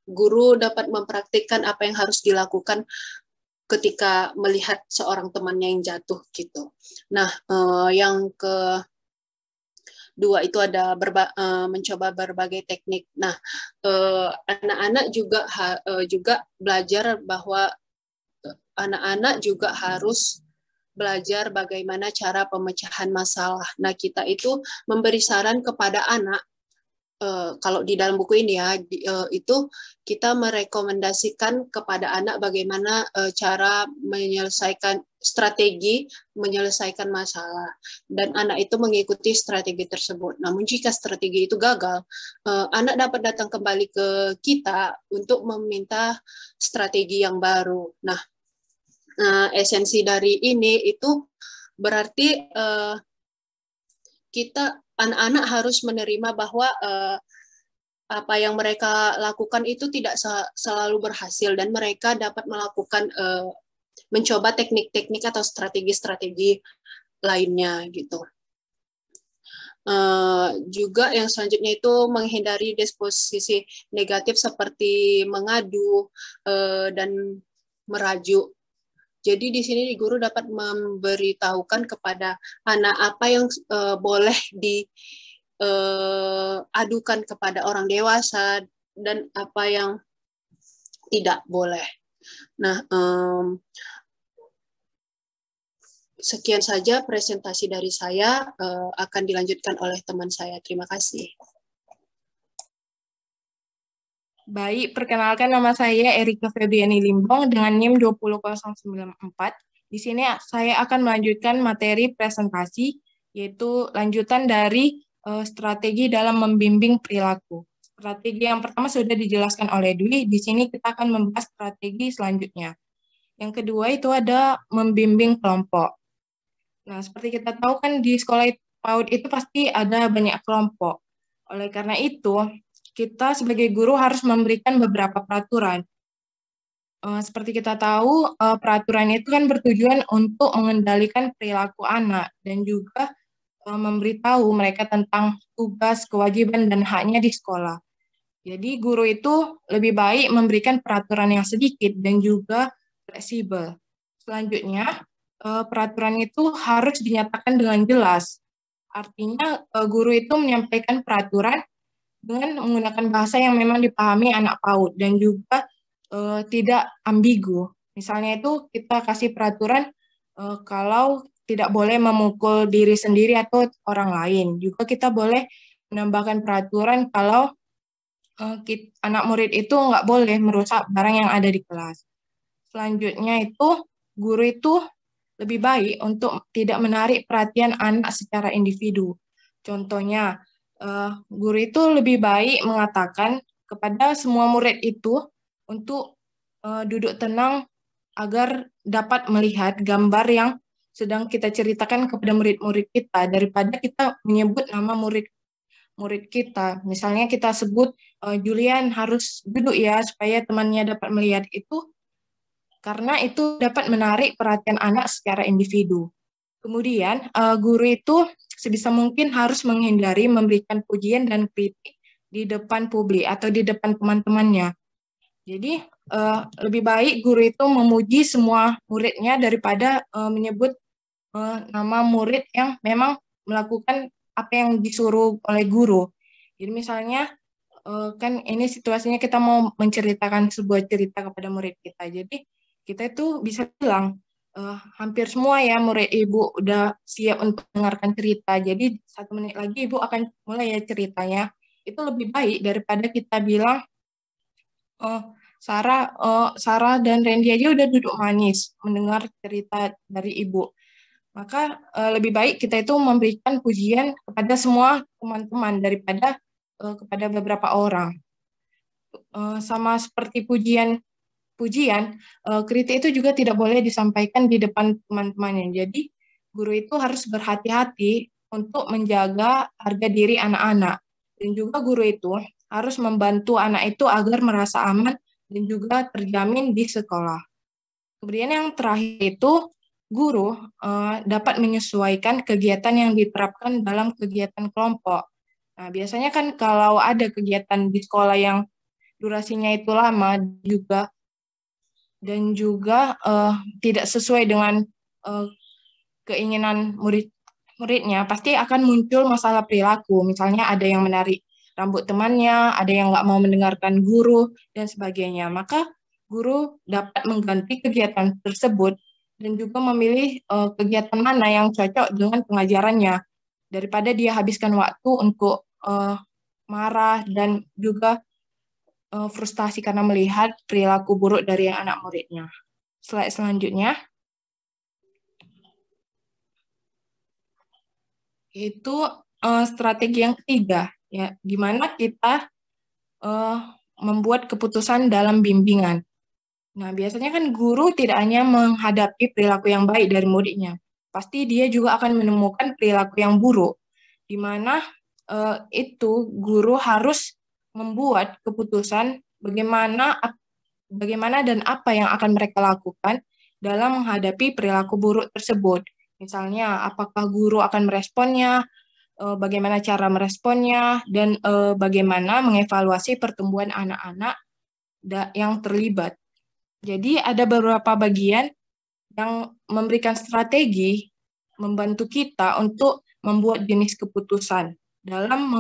Guru dapat mempraktikkan apa yang harus dilakukan ketika melihat seorang temannya yang jatuh gitu. Nah, yang kedua itu ada mencoba berbagai teknik. Nah, anak-anak juga belajar bahwa anak-anak juga harus belajar bagaimana cara pemecahan masalah. Nah, kita itu memberi saran kepada anak. Kalau di dalam buku ini ya, itu kita merekomendasikan kepada anak bagaimana cara strategi menyelesaikan masalah, dan anak itu mengikuti strategi tersebut. Namun jika strategi itu gagal, anak dapat datang kembali ke kita untuk meminta strategi yang baru. Nah, esensi dari ini itu berarti kita anak-anak harus menerima bahwa apa yang mereka lakukan itu tidak selalu berhasil dan mereka dapat melakukan mencoba teknik-teknik atau strategi-strategi lainnya gitu. Juga yang selanjutnya itu menghindari disposisi negatif seperti mengadu dan merajuk. Jadi di sini guru dapat memberitahukan kepada anak apa yang boleh diadukan kepada orang dewasa dan apa yang tidak boleh. Nah, sekian saja presentasi dari saya, akan dilanjutkan oleh teman saya. Terima kasih. Baik, perkenalkan nama saya Erika Febriani Limbong dengan NIM 20094. Di sini saya akan melanjutkan materi presentasi, yaitu lanjutan dari strategi dalam membimbing perilaku. Strategi yang pertama sudah dijelaskan oleh Dwi, di sini kita akan membahas strategi selanjutnya. Yang kedua itu ada membimbing kelompok. Nah, seperti kita tahu kan di sekolah PAUD itu pasti ada banyak kelompok. Oleh karena itu, kita sebagai guru harus memberikan beberapa peraturan. Seperti kita tahu, peraturan itu kan bertujuan untuk mengendalikan perilaku anak dan juga memberitahu mereka tentang tugas, kewajiban, dan haknya di sekolah. Jadi guru itu lebih baik memberikan peraturan yang sedikit dan juga fleksibel. Selanjutnya, peraturan itu harus dinyatakan dengan jelas. Artinya, guru itu menyampaikan peraturan dengan menggunakan bahasa yang memang dipahami anak PAUD dan juga tidak ambigu. Misalnya itu kita kasih peraturan kalau tidak boleh memukul diri sendiri atau orang lain. Juga kita boleh menambahkan peraturan kalau anak murid itu nggak boleh merusak barang yang ada di kelas. Selanjutnya itu guru itu lebih baik untuk tidak menarik perhatian anak secara individu. Contohnya, guru itu lebih baik mengatakan kepada semua murid itu untuk duduk tenang agar dapat melihat gambar yang sedang kita ceritakan kepada murid-murid kita daripada kita menyebut nama murid kita. Misalnya kita sebut Julian harus duduk ya supaya temannya dapat melihat itu, karena itu dapat menarik perhatian anak secara individu. Kemudian, guru itu sebisa mungkin harus menghindari memberikan pujian dan kritik di depan publik atau di depan teman-temannya. Jadi, lebih baik guru itu memuji semua muridnya daripada menyebut nama murid yang memang melakukan apa yang disuruh oleh guru. Jadi misalnya, kan ini situasinya kita mau menceritakan sebuah cerita kepada murid kita. Jadi, kita itu bisa bilang, hampir semua ya murid ibu udah siap untuk mendengarkan cerita. Jadi 1 menit lagi ibu akan mulai ya ceritanya. Itu lebih baik daripada kita bilang, Sarah dan Randy aja udah duduk manis mendengar cerita dari ibu. Maka lebih baik kita itu memberikan pujian kepada semua teman-teman daripada kepada beberapa orang. Sama seperti pujian, kritik itu juga tidak boleh disampaikan di depan teman-temannya. Jadi, guru itu harus berhati-hati untuk menjaga harga diri anak-anak. Dan juga guru itu harus membantu anak itu agar merasa aman dan juga terjamin di sekolah. Kemudian yang terakhir itu, guru dapat menyesuaikan kegiatan yang diterapkan dalam kegiatan kelompok. Nah, biasanya kan kalau ada kegiatan di sekolah yang durasinya itu lama dan juga tidak sesuai dengan keinginan muridnya, pasti akan muncul masalah perilaku. Misalnya ada yang menarik rambut temannya, ada yang nggak mau mendengarkan guru, dan sebagainya. Maka guru dapat mengganti kegiatan tersebut dan juga memilih kegiatan mana yang cocok dengan pengajarannya, daripada dia habiskan waktu untuk marah dan juga frustasi karena melihat perilaku buruk dari anak muridnya. Slide selanjutnya. Itu strategi yang ketiga, ya, gimana kita membuat keputusan dalam bimbingan. Nah, biasanya kan guru tidak hanya menghadapi perilaku yang baik dari muridnya, pasti dia juga akan menemukan perilaku yang buruk, di mana itu guru harus membuat keputusan bagaimana dan apa yang akan mereka lakukan dalam menghadapi perilaku buruk tersebut. Misalnya, apakah guru akan meresponnya, bagaimana cara meresponnya, dan bagaimana mengevaluasi pertumbuhan anak-anak yang terlibat. Jadi ada beberapa bagian yang memberikan strategi membantu kita untuk membuat jenis keputusan dalam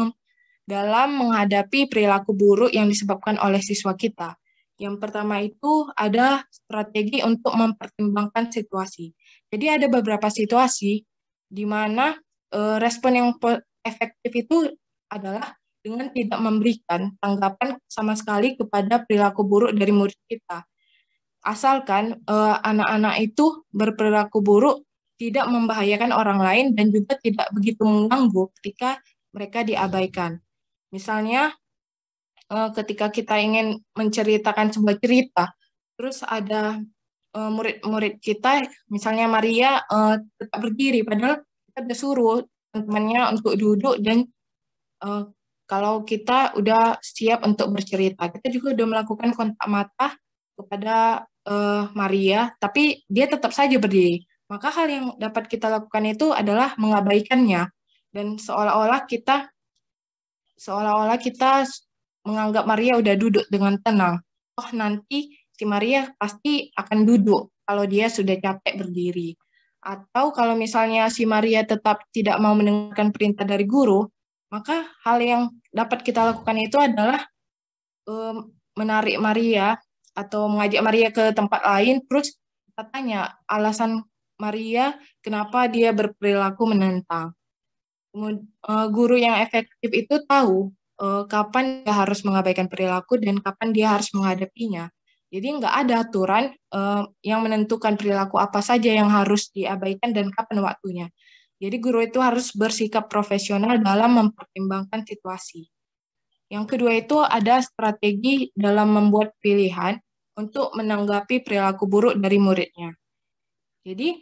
menghadapi perilaku buruk yang disebabkan oleh siswa kita. Yang pertama itu ada strategi untuk mempertimbangkan situasi. Jadi ada beberapa situasi di mana respon yang efektif itu adalah dengan tidak memberikan tanggapan sama sekali kepada perilaku buruk dari murid kita. Asalkan anak-anak itu berperilaku buruk, tidak membahayakan orang lain, dan juga tidak begitu mengganggu ketika mereka diabaikan. Misalnya, ketika kita ingin menceritakan sebuah cerita, terus ada murid-murid kita, misalnya Maria, tetap berdiri, padahal kita udah suruh teman-temannya untuk duduk, dan kalau kita udah siap untuk bercerita, kita juga udah melakukan kontak mata kepada Maria, tapi dia tetap saja berdiri. Maka hal yang dapat kita lakukan itu adalah mengabaikannya, dan seolah-olah kita menganggap Maria udah duduk dengan tenang. Oh, nanti si Maria pasti akan duduk kalau dia sudah capek berdiri. Atau kalau misalnya si Maria tetap tidak mau mendengarkan perintah dari guru, maka hal yang dapat kita lakukan itu adalah menarik Maria atau mengajak Maria ke tempat lain, terus kita tanya alasan Maria kenapa dia berperilaku menentang. Guru yang efektif itu tahu kapan dia harus mengabaikan perilaku dan kapan dia harus menghadapinya. Jadi nggak ada aturan yang menentukan perilaku apa saja yang harus diabaikan dan kapan waktunya. Jadi guru itu harus bersikap profesional dalam mempertimbangkan situasi. Yang kedua itu ada strategi dalam membuat pilihan untuk menanggapi perilaku buruk dari muridnya. Jadi,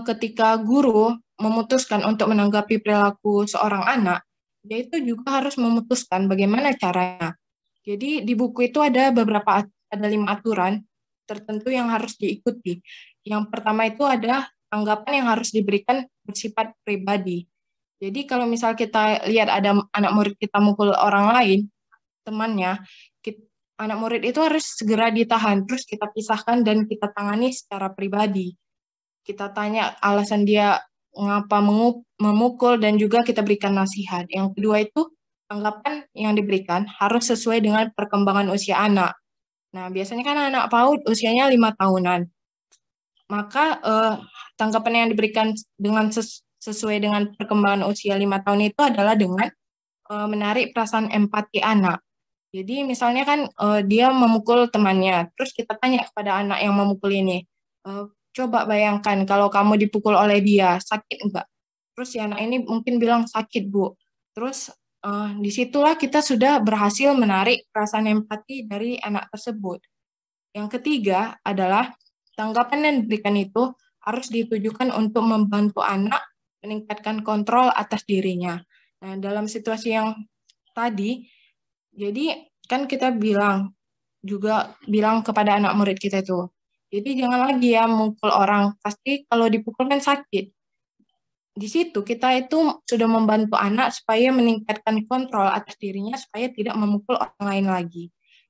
ketika guru memutuskan untuk menanggapi perilaku seorang anak, dia itu juga harus memutuskan bagaimana caranya. Jadi, di buku itu ada 5 aturan tertentu yang harus diikuti. Yang pertama itu ada tanggapan yang harus diberikan bersifat pribadi. Jadi, kalau misal kita lihat ada anak murid kita mukul orang lain, temannya, anak murid itu harus segera ditahan, terus kita pisahkan dan kita tangani secara pribadi. Kita tanya alasan dia mengapa memukul dan juga kita berikan nasihat. Yang kedua itu tanggapan yang diberikan harus sesuai dengan perkembangan usia anak. Nah, biasanya kan anak PAUD usianya 5 tahunan. Maka tanggapan yang diberikan dengan sesuai dengan perkembangan usia 5 tahun itu adalah dengan menarik perasaan empati anak. Jadi misalnya kan dia memukul temannya, terus kita tanya kepada anak yang memukul ini, coba bayangkan kalau kamu dipukul oleh dia, sakit enggak? Terus si anak ini mungkin bilang sakit, Bu. Terus disitulah kita sudah berhasil menarik perasaan empati dari anak tersebut. Yang ketiga adalah tanggapan yang diberikan itu harus ditujukan untuk membantu anak meningkatkan kontrol atas dirinya. Nah, dalam situasi yang tadi, jadi kan kita bilang kepada anak murid kita itu, jadi jangan lagi ya mukul orang, pasti kalau dipukul kan sakit. Di situ kita itu sudah membantu anak supaya meningkatkan kontrol atas dirinya supaya tidak memukul orang lain lagi.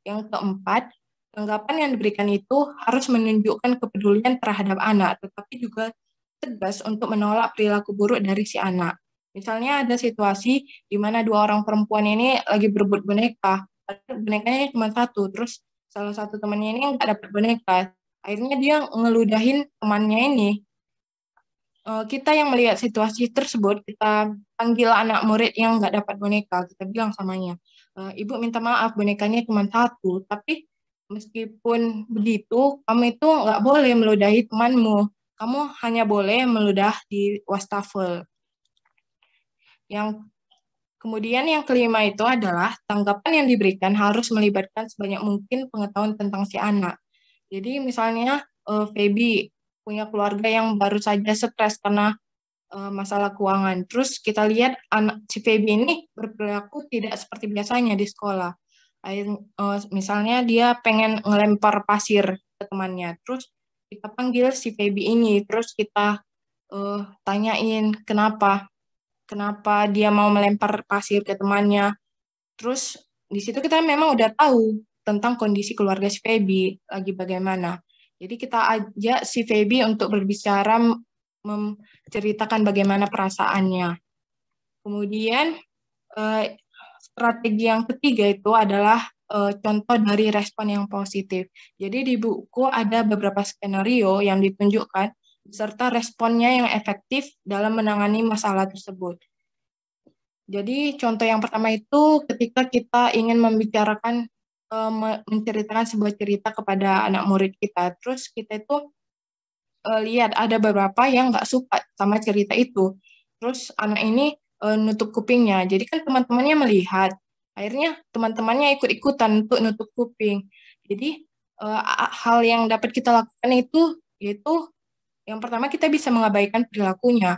Yang keempat, tanggapan yang diberikan itu harus menunjukkan kepedulian terhadap anak, tetapi juga tegas untuk menolak perilaku buruk dari si anak. Misalnya ada situasi di mana 2 orang perempuan ini lagi berebut boneka, bonekanya cuma 1, terus salah satu temannya ini nggak dapat boneka. Akhirnya dia ngeludahin temannya ini. Kita yang melihat situasi tersebut, kita panggil anak murid yang nggak dapat boneka. Kita bilang samanya, Ibu minta maaf, bonekanya cuma 1, tapi meskipun begitu, kamu itu nggak boleh meludahi temanmu. Kamu hanya boleh meludah di wastafel. Kemudian yang kelima itu adalah tanggapan yang diberikan harus melibatkan sebanyak mungkin pengetahuan tentang si anak. Jadi misalnya Feby punya keluarga yang baru saja stres karena masalah keuangan. Terus kita lihat si Feby ini berperilaku tidak seperti biasanya di sekolah. Misalnya dia pengen ngelempar pasir ke temannya. Terus kita panggil si Feby ini, terus kita tanyain kenapa dia mau melempar pasir ke temannya. Terus di situ kita memang udah tahu tentang kondisi keluarga si Feby lagi bagaimana. Jadi kita ajak si Feby untuk berbicara, menceritakan bagaimana perasaannya. Kemudian strategi yang ketiga itu adalah contoh dari respon yang positif. Jadi di buku ada beberapa skenario yang ditunjukkan serta responnya yang efektif dalam menangani masalah tersebut. Jadi contoh yang pertama itu ketika kita ingin membicarakan, menceritakan sebuah cerita kepada anak murid kita, terus kita itu lihat ada beberapa yang nggak suka sama cerita itu, terus anak ini nutup kupingnya, jadi kan teman-temannya melihat, akhirnya teman-temannya ikut-ikutan untuk nutup kuping. Jadi hal yang dapat kita lakukan itu yaitu yang pertama kita bisa mengabaikan perilakunya.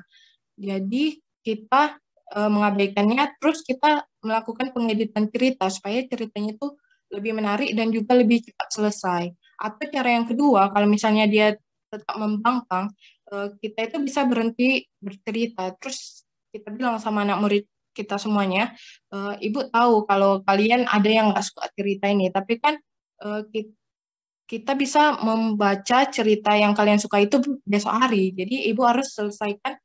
Jadi kita mengabaikannya, terus kita melakukan pengeditan cerita supaya ceritanya itu lebih menarik dan juga lebih cepat selesai. Atau cara yang kedua, kalau misalnya dia tetap membangkang, kita itu bisa berhenti bercerita. Terus kita bilang sama anak murid kita semuanya, Ibu tahu kalau kalian ada yang nggak suka cerita ini, tapi kan kita bisa membaca cerita yang kalian suka itu besok hari. Jadi Ibu harus selesaikan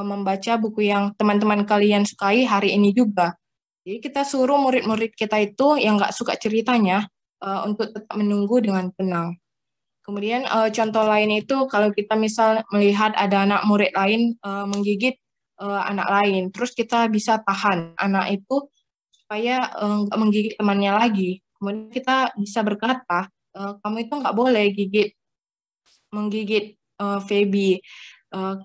membaca buku yang teman-teman kalian sukai hari ini juga. Jadi kita suruh murid-murid kita itu yang nggak suka ceritanya untuk tetap menunggu dengan tenang. Kemudian contoh lain itu kalau kita misal melihat ada anak murid lain menggigit anak lain, terus kita bisa tahan anak itu supaya nggak menggigit temannya lagi. Kemudian kita bisa berkata, kamu itu nggak boleh menggigit Feby.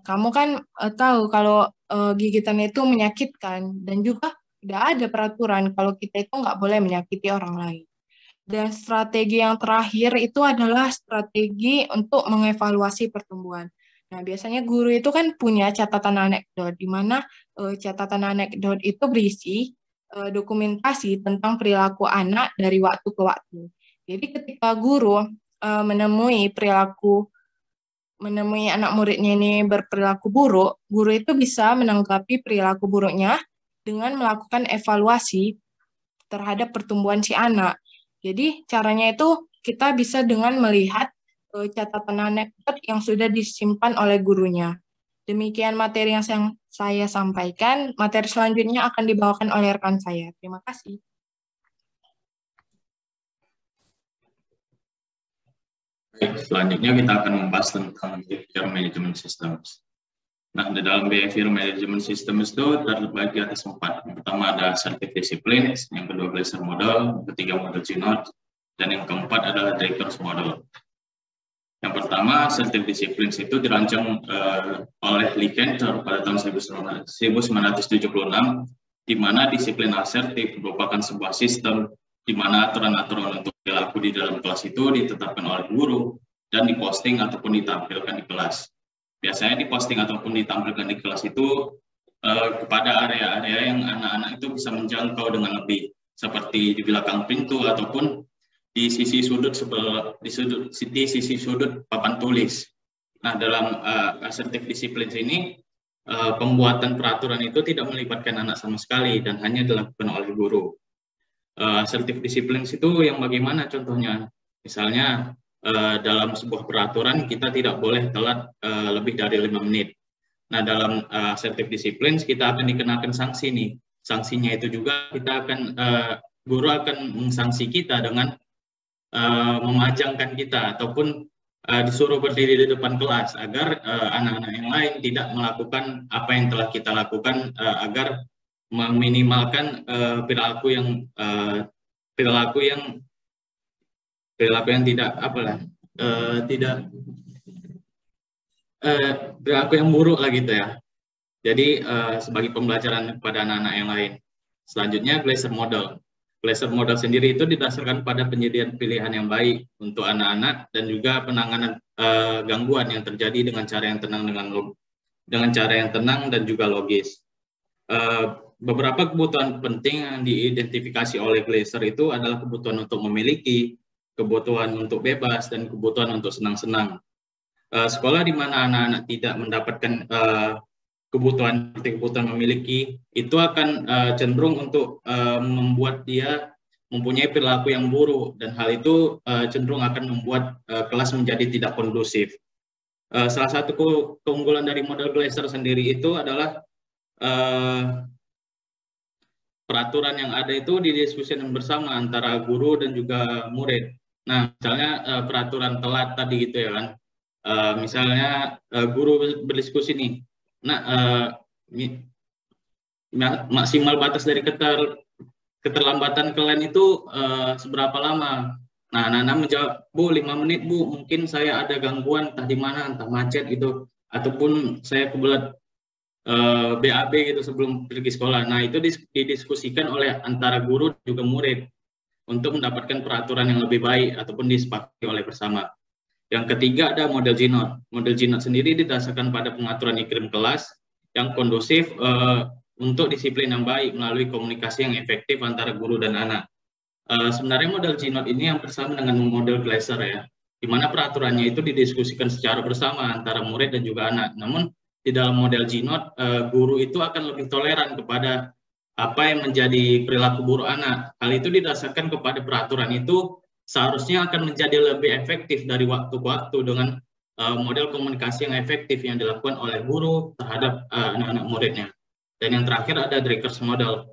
Kamu kan tahu kalau gigitan itu menyakitkan, dan juga tidak ada peraturan kalau kita itu nggak boleh menyakiti orang lain. Dan strategi yang terakhir itu adalah strategi untuk mengevaluasi pertumbuhan. Nah, biasanya guru itu kan punya catatan anekdot, di mana catatan anekdot itu berisi dokumentasi tentang perilaku anak dari waktu ke waktu. Jadi ketika guru menemui anak muridnya ini berperilaku buruk, guru itu bisa menanggapi perilaku buruknya dengan melakukan evaluasi terhadap pertumbuhan si anak. Jadi caranya itu kita bisa dengan melihat catatan anekdot yang sudah disimpan oleh gurunya. Demikian materi yang saya sampaikan. Materi selanjutnya akan dibawakan oleh rekan saya. Terima kasih. Baik, selanjutnya kita akan membahas tentang behavior management systems. Nah, di dalam behavior management systems itu terbagi atas 4. Yang pertama ada assertive disciplines, yang kedua Glaser model, yang ketiga model Ginott, dan yang keempat adalah Dreikers model. Yang pertama, assertive disciplines itu dirancang oleh Lee Cantor pada tahun 1976, di mana disiplin asertif merupakan sebuah sistem di mana aturan-aturan untuk perilaku di dalam kelas itu ditetapkan oleh guru dan diposting ataupun ditampilkan di kelas. Biasanya diposting ataupun ditampilkan di kelas itu kepada area-area yang anak-anak itu bisa menjangkau dengan lebih, seperti di belakang pintu ataupun di sisi sudut papan tulis. Nah, dalam assertive disciplines ini pembuatan peraturan itu tidak melibatkan anak sama sekali dan hanya dilakukan oleh guru. Assertive disciplines itu yang bagaimana contohnya? Misalnya dalam sebuah peraturan kita tidak boleh telat lebih dari 5 menit. Nah, dalam assertive disciplines kita akan dikenakan sanksi nih. Sanksinya itu juga kita akan guru akan mensangsi kita dengan memajangkan kita ataupun disuruh berdiri di depan kelas agar anak-anak yang lain tidak melakukan apa yang telah kita lakukan agar meminimalkan perilaku yang perilaku yang buruk lah gitu ya. Jadi sebagai pembelajaran kepada anak-anak yang lain. Selanjutnya Glaser model. Glaser model sendiri itu didasarkan pada penyediaan pilihan yang baik untuk anak-anak dan juga penanganan gangguan yang terjadi dengan cara yang tenang dan juga logis. Beberapa kebutuhan penting yang diidentifikasi oleh Glaser itu adalah kebutuhan untuk memiliki, kebutuhan untuk bebas, dan kebutuhan untuk senang-senang. Sekolah di mana anak-anak tidak mendapatkan kebutuhan seperti kebutuhan memiliki, itu akan cenderung untuk membuat dia mempunyai perilaku yang buruk, dan hal itu cenderung akan membuat kelas menjadi tidak kondusif. Salah satu keunggulan dari model Glaser sendiri itu adalah peraturan yang ada itu didiskusikan bersama antara guru dan juga murid. Nah, misalnya peraturan telat tadi gitu ya kan. Misalnya guru berdiskusi nih, maksimal batas dari keterlambatan kalian itu seberapa lama? Nah, anak-anak menjawab, Bu, 5 menit Bu, mungkin saya ada gangguan entah di mana, entah macet gitu, ataupun saya kebelet BAB gitu sebelum pergi sekolah. Nah, itu didiskusikan oleh antara guru dan juga murid untuk mendapatkan peraturan yang lebih baik ataupun disepakati oleh bersama. Yang ketiga ada model GNOT. Model GNOT sendiri didasarkan pada pengaturan iklim kelas yang kondusif untuk disiplin yang baik melalui komunikasi yang efektif antara guru dan anak. Sebenarnya model GNOT ini yang bersama dengan model Glaser ya, di mana peraturannya itu didiskusikan secara bersama antara murid dan juga anak. Namun di dalam model GNOT, guru itu akan lebih toleran kepada apa yang menjadi perilaku buruk anak. Hal itu didasarkan kepada peraturan itu seharusnya akan menjadi lebih efektif dari waktu ke waktu dengan model komunikasi yang efektif yang dilakukan oleh guru terhadap anak-anak muridnya. Dan yang terakhir ada Dreikers model.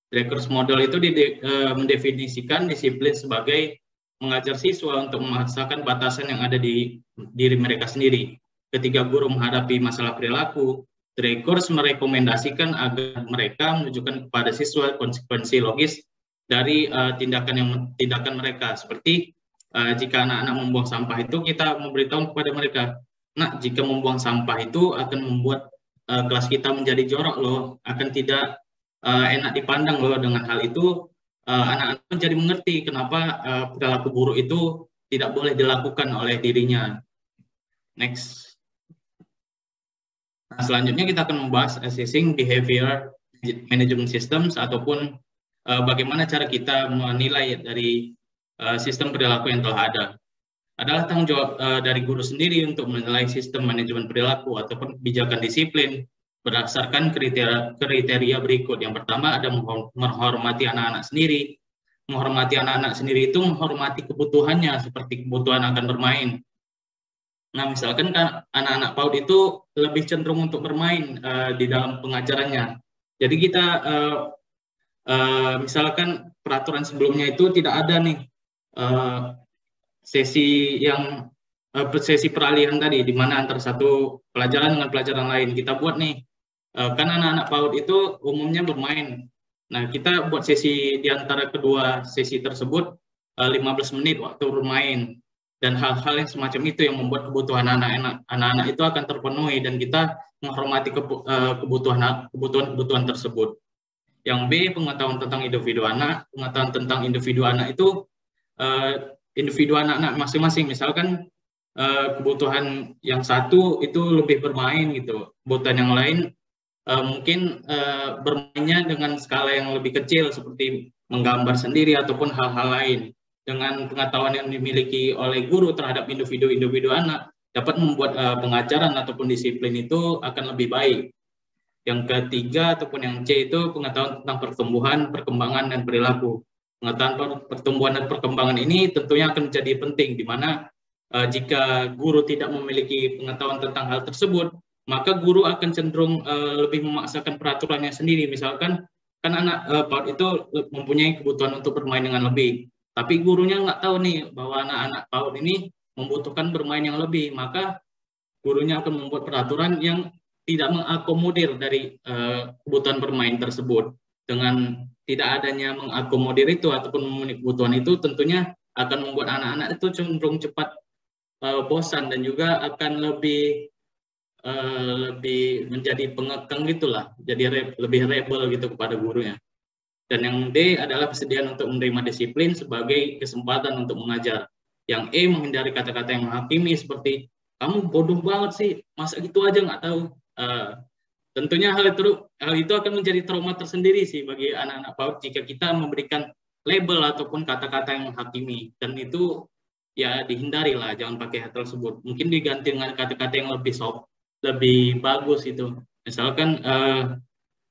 Dreikers model itu mendefinisikan disiplin sebagai mengajar siswa untuk memaksakan batasan yang ada di diri mereka sendiri. Ketika guru menghadapi masalah perilaku, Dreikers merekomendasikan agar mereka menunjukkan kepada siswa konsekuensi logis dari tindakan mereka. Seperti jika anak-anak membuang sampah itu, kita memberitahu kepada mereka, nah, jika membuang sampah itu akan membuat kelas kita menjadi jorok loh, akan tidak enak dipandang loh. Dengan hal itu anak-anak menjadi mengerti kenapa perilaku buruk itu tidak boleh dilakukan oleh dirinya. Next. Nah, selanjutnya kita akan membahas assessing behavior management systems ataupun bagaimana cara kita menilai dari sistem perilaku yang telah ada. Adalah tanggung jawab dari guru sendiri untuk menilai sistem manajemen perilaku ataupun kebijakan disiplin berdasarkan kriteria berikut. Yang pertama ada menghormati anak-anak sendiri. Menghormati anak-anak sendiri itu menghormati kebutuhannya, seperti kebutuhan akan bermain. Nah, misalkan kan anak-anak PAUD itu lebih cenderung untuk bermain di dalam pengajarannya. Jadi kita misalkan peraturan sebelumnya itu tidak ada nih sesi peralihan tadi, di mana antara satu pelajaran dengan pelajaran lain. Kita buat nih, kan anak-anak PAUD itu umumnya bermain. Nah, kita buat sesi di antara kedua sesi tersebut 15 menit waktu bermain. Dan hal-hal yang semacam itu yang membuat kebutuhan anak-anak itu akan terpenuhi dan kita menghormati kebutuhan tersebut. Yang B, pengetahuan tentang individu anak. Pengetahuan tentang individu anak itu individu anak-anak masing-masing. Misalkan kebutuhan yang satu itu lebih bermain gitu. Kebutuhan yang lain mungkin bermainnya dengan skala yang lebih kecil seperti menggambar sendiri ataupun hal-hal lain. Dengan pengetahuan yang dimiliki oleh guru terhadap individu-individu anak dapat membuat pengajaran ataupun disiplin itu akan lebih baik. Yang ketiga ataupun yang C itu pengetahuan tentang pertumbuhan, perkembangan, dan perilaku. Pengetahuan pertumbuhan dan perkembangan ini tentunya akan menjadi penting, di mana jika guru tidak memiliki pengetahuan tentang hal tersebut, maka guru akan cenderung lebih memaksakan peraturannya sendiri. Misalkan kan anak PAUD itu mempunyai kebutuhan untuk bermain dengan lebih, tapi gurunya nggak tahu nih bahwa anak-anak PAUD ini membutuhkan bermain yang lebih, maka gurunya akan membuat peraturan yang tidak mengakomodir dari kebutuhan bermain tersebut. Dengan tidak adanya mengakomodir itu ataupun memenuhi kebutuhan itu, tentunya akan membuat anak-anak itu cenderung cepat bosan dan juga akan lebih menjadi pengekang gitulah, jadi lebih rebel gitu kepada gurunya. Dan yang D adalah kesediaan untuk menerima disiplin sebagai kesempatan untuk mengajar. Yang E menghindari kata-kata yang menghakimi seperti, kamu bodoh banget sih, masa gitu aja nggak tahu. Tentunya hal itu akan menjadi trauma tersendiri sih bagi anak-anak PAUD jika kita memberikan label ataupun kata-kata yang menghakimi. Dan itu ya dihindari lah, jangan pakai hal tersebut. Mungkin diganti dengan kata-kata yang lebih soft, lebih bagus itu. Misalkan,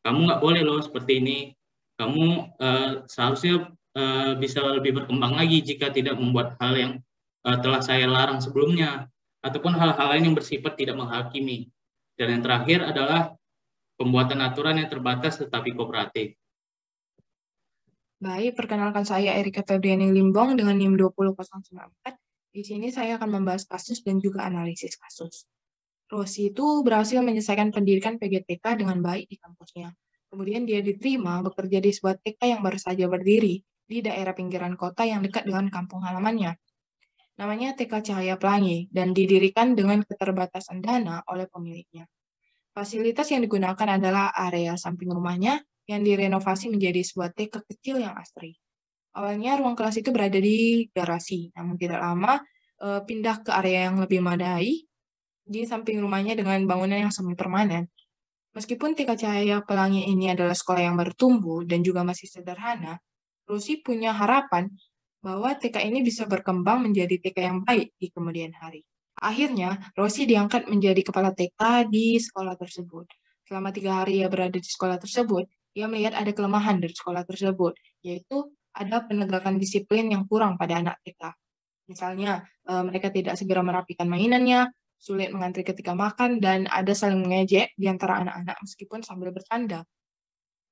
kamu nggak boleh loh seperti ini. Kamu seharusnya bisa lebih berkembang lagi jika tidak membuat hal yang telah saya larang sebelumnya, ataupun hal-hal lain yang bersifat tidak menghakimi. Dan yang terakhir adalah pembuatan aturan yang terbatas tetapi kooperatif. Baik, perkenalkan saya Erika Febriani Limbong dengan NIM 20094. Di sini saya akan membahas kasus dan juga analisis kasus. Rosi itu berhasil menyelesaikan pendidikan PGTK dengan baik di kampusnya. Kemudian dia diterima bekerja di sebuah TK yang baru saja berdiri di daerah pinggiran kota yang dekat dengan kampung halamannya. Namanya TK Cahaya Pelangi dan didirikan dengan keterbatasan dana oleh pemiliknya. Fasilitas yang digunakan adalah area samping rumahnya yang direnovasi menjadi sebuah TK kecil yang asri. Awalnya ruang kelas itu berada di garasi, namun tidak lama pindah ke area yang lebih memadai di samping rumahnya dengan bangunan yang semi permanen. Meskipun TK Cahaya Pelangi ini adalah sekolah yang baru tumbuh dan juga masih sederhana, Rosi punya harapan bahwa TK ini bisa berkembang menjadi TK yang baik di kemudian hari. Akhirnya, Rosi diangkat menjadi kepala TK di sekolah tersebut. Selama 3 hari ia berada di sekolah tersebut, ia melihat ada kelemahan dari sekolah tersebut, yaitu ada penegakan disiplin yang kurang pada anak TK. Misalnya, mereka tidak segera merapikan mainannya, sulit mengantri ketika makan, dan ada saling mengejek di antara anak-anak meskipun sambil bercanda.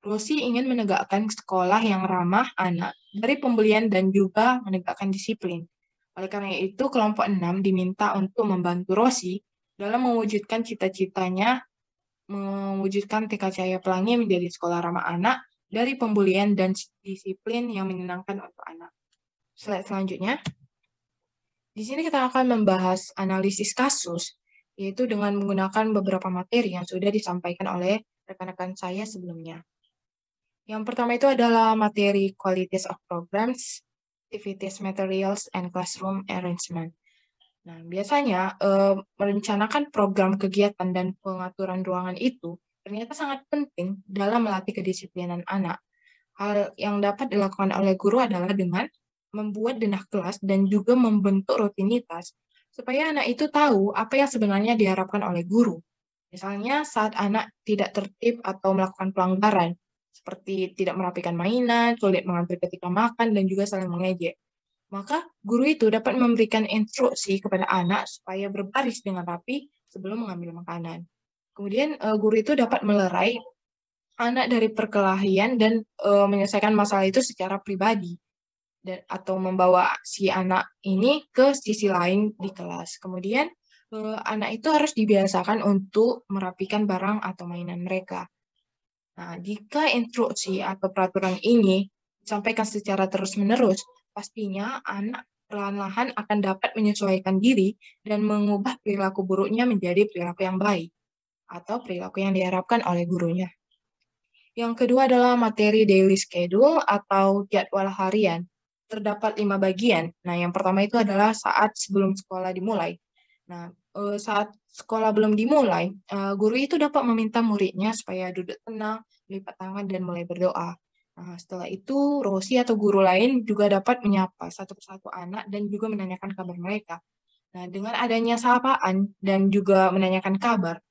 Rosi ingin menegakkan sekolah yang ramah anak dari pembelian dan juga menegakkan disiplin. Oleh karena itu, kelompok 6 diminta untuk membantu Rosi dalam mewujudkan cita-citanya, mewujudkan TK Cahaya Pelangi menjadi sekolah ramah anak dari pembulian dan disiplin yang menyenangkan untuk anak. Slide selanjutnya. Di sini kita akan membahas analisis kasus, yaitu dengan menggunakan beberapa materi yang sudah disampaikan oleh rekan-rekan saya sebelumnya. Yang pertama itu adalah materi Qualities of Programs, Activities, Materials, and Classroom Arrangement. Nah, biasanya merencanakan program kegiatan dan pengaturan ruangan itu ternyata sangat penting dalam melatih kedisiplinan anak. Hal yang dapat dilakukan oleh guru adalah dengan membuat denah kelas dan juga membentuk rutinitas supaya anak itu tahu apa yang sebenarnya diharapkan oleh guru. Misalnya saat anak tidak tertib atau melakukan pelanggaran, seperti tidak merapikan mainan, sulit mengambil ketika makan, dan juga saling mengejek. Maka guru itu dapat memberikan instruksi kepada anak supaya berbaris dengan rapi sebelum mengambil makanan. Kemudian guru itu dapat melerai anak dari perkelahian dan menyelesaikan masalah itu secara pribadi atau membawa si anak ini ke sisi lain di kelas. Kemudian anak itu harus dibiasakan untuk merapikan barang atau mainan mereka. Nah, jika instruksi atau peraturan ini disampaikan secara terus-menerus, pastinya anak perlahan-lahan akan dapat menyesuaikan diri dan mengubah perilaku buruknya menjadi perilaku yang baik atau perilaku yang diharapkan oleh gurunya. Yang kedua adalah materi daily schedule atau jadwal harian. Terdapat 5 bagian. Nah, yang pertama itu adalah saat sebelum sekolah dimulai. Nah, saat sekolah belum dimulai, guru itu dapat meminta muridnya supaya duduk tenang, melipat tangan, dan mulai berdoa. Nah, setelah itu, Rosi atau guru lain juga dapat menyapa satu persatu anak dan juga menanyakan kabar mereka. Nah, dengan adanya sapaan dan juga menanyakan kabar,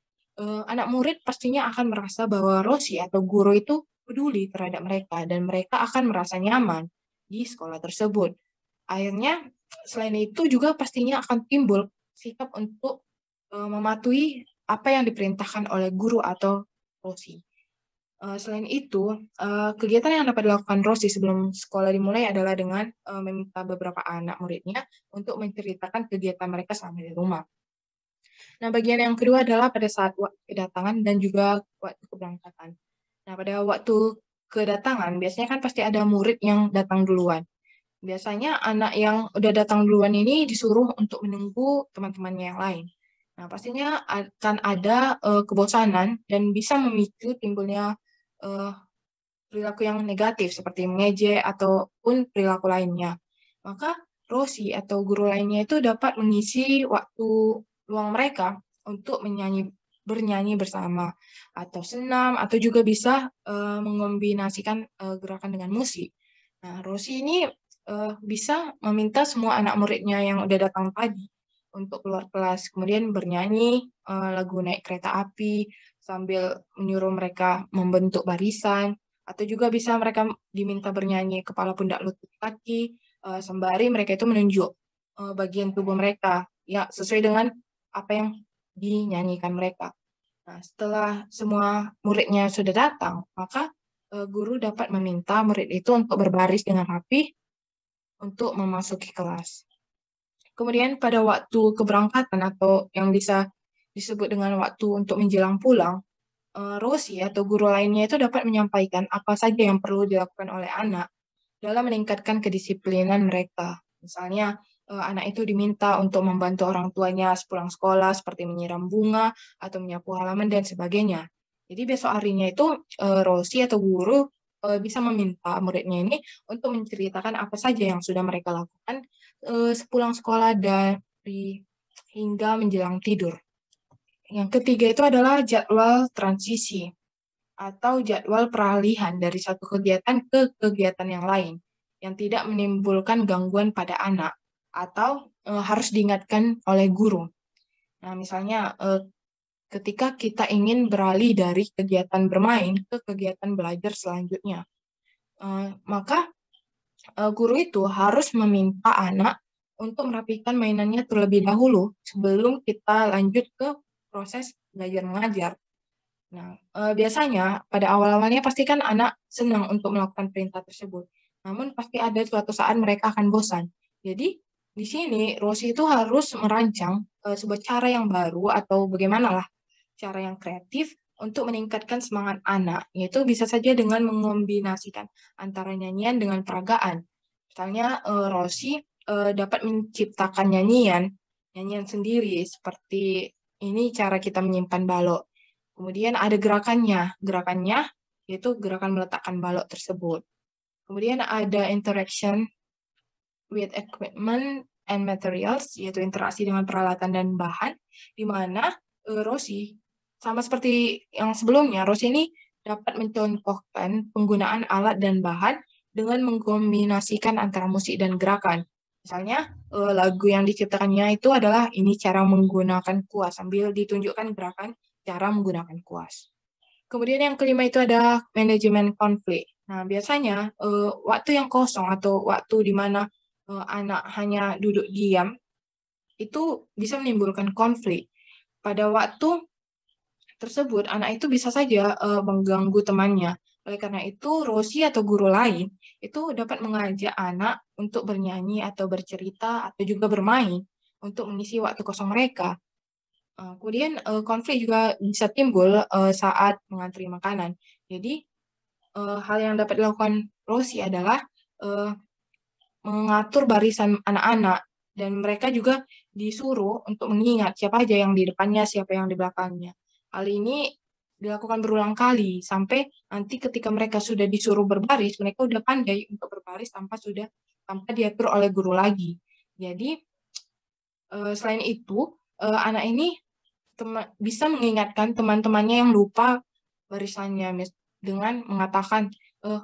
anak murid pastinya akan merasa bahwa Rosi atau guru itu peduli terhadap mereka dan mereka akan merasa nyaman di sekolah tersebut. Akhirnya, selain itu juga pastinya akan timbul sikap untuk mematuhi apa yang diperintahkan oleh guru atau Rosi. Selain itu, kegiatan yang dapat dilakukan Rosi sebelum sekolah dimulai adalah dengan meminta beberapa anak muridnya untuk menceritakan kegiatan mereka selama di rumah. Nah, bagian yang kedua adalah pada saat waktu kedatangan dan juga waktu keberangkatan. Nah, pada waktu kedatangan, biasanya kan pasti ada murid yang datang duluan. Biasanya anak yang udah datang duluan ini disuruh untuk menunggu teman-temannya yang lain. Nah, pastinya akan ada kebosanan dan bisa memicu timbulnya perilaku yang negatif seperti mengejek ataupun perilaku lainnya. Maka Rosi atau guru lainnya itu dapat mengisi waktu luang mereka untuk bernyanyi bersama atau senam atau juga bisa mengombinasikan gerakan dengan musik. Nah, Rosi ini bisa meminta semua anak muridnya yang udah datang tadi untuk keluar kelas, kemudian bernyanyi lagu Naik Kereta Api sambil menyuruh mereka membentuk barisan, atau juga bisa mereka diminta bernyanyi kepala pundak lutut kaki, sembari mereka itu menunjuk bagian tubuh mereka ya sesuai dengan apa yang dinyanyikan mereka. Nah, setelah semua muridnya sudah datang, maka guru dapat meminta murid itu untuk berbaris dengan rapi untuk memasuki kelas. Kemudian pada waktu keberangkatan atau yang bisa disebut dengan waktu untuk menjelang pulang, Rosi atau guru lainnya itu dapat menyampaikan apa saja yang perlu dilakukan oleh anak dalam meningkatkan kedisiplinan mereka. Misalnya, anak itu diminta untuk membantu orang tuanya sepulang sekolah, seperti menyiram bunga, atau menyapu halaman, dan sebagainya. Jadi besok harinya itu, Rosi atau guru bisa meminta muridnya ini untuk menceritakan apa saja yang sudah mereka lakukan sepulang sekolah hingga menjelang tidur. Yang ketiga itu adalah jadwal transisi atau jadwal peralihan dari satu kegiatan ke kegiatan yang lain yang tidak menimbulkan gangguan pada anak atau harus diingatkan oleh guru. Nah, misalnya ketika kita ingin beralih dari kegiatan bermain ke kegiatan belajar selanjutnya, maka guru itu harus meminta anak untuk merapikan mainannya terlebih dahulu sebelum kita lanjut ke proses belajar mengajar. Nah, biasanya pada awal-awalnya pasti kan anak senang untuk melakukan perintah tersebut. Namun pasti ada suatu saat mereka akan bosan. Jadi di sini Rosi itu harus merancang sebuah cara yang baru atau bagaimanalah cara yang kreatif untuk meningkatkan semangat anak, yaitu bisa saja dengan mengombinasikan antara nyanyian dengan peragaan. Misalnya Rosi dapat menciptakan nyanyian sendiri seperti ini cara kita menyimpan balok. Kemudian ada gerakannya yaitu gerakan meletakkan balok tersebut. Kemudian ada interaction with equipment and materials, yaitu interaksi dengan peralatan dan bahan, di mana Rosi, sama seperti yang sebelumnya, Rosi ini dapat mencontohkan penggunaan alat dan bahan dengan mengkombinasikan antara musik dan gerakan. Misalnya, lagu yang diciptakannya itu adalah ini cara menggunakan kuas, sambil ditunjukkan gerakan cara menggunakan kuas. Kemudian yang kelima itu ada manajemen konflik. Nah, biasanya waktu yang kosong atau waktu di mana anak hanya duduk diam, itu bisa menimbulkan konflik. Pada waktu tersebut, anak itu bisa saja mengganggu temannya. Oleh karena itu, Rosi atau guru lain itu dapat mengajak anak untuk bernyanyi atau bercerita atau juga bermain untuk mengisi waktu kosong mereka. Kemudian konflik juga bisa timbul saat mengantri makanan. Jadi hal yang dapat dilakukan Rosi adalah mengatur barisan anak-anak dan mereka juga disuruh untuk mengingat siapa aja yang di depannya, siapa yang di belakangnya. Hal ini dilakukan berulang kali sampai nanti ketika mereka sudah disuruh berbaris, mereka udah pandai untuk berbaris tanpa diatur oleh guru lagi. Jadi selain itu anak ini bisa mengingatkan teman-temannya yang lupa barisannya dengan mengatakan,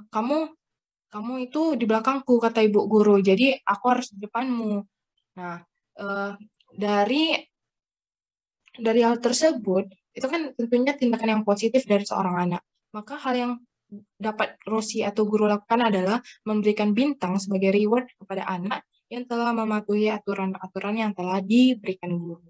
kamu itu di belakangku, kata ibu guru, jadi aku harus di depanmu. Nah, dari hal tersebut, itu kan tentunya tindakan yang positif dari seorang anak. Maka hal yang dapat Rosi atau guru lakukan adalah memberikan bintang sebagai reward kepada anak yang telah mematuhi aturan-aturan yang telah diberikan guru.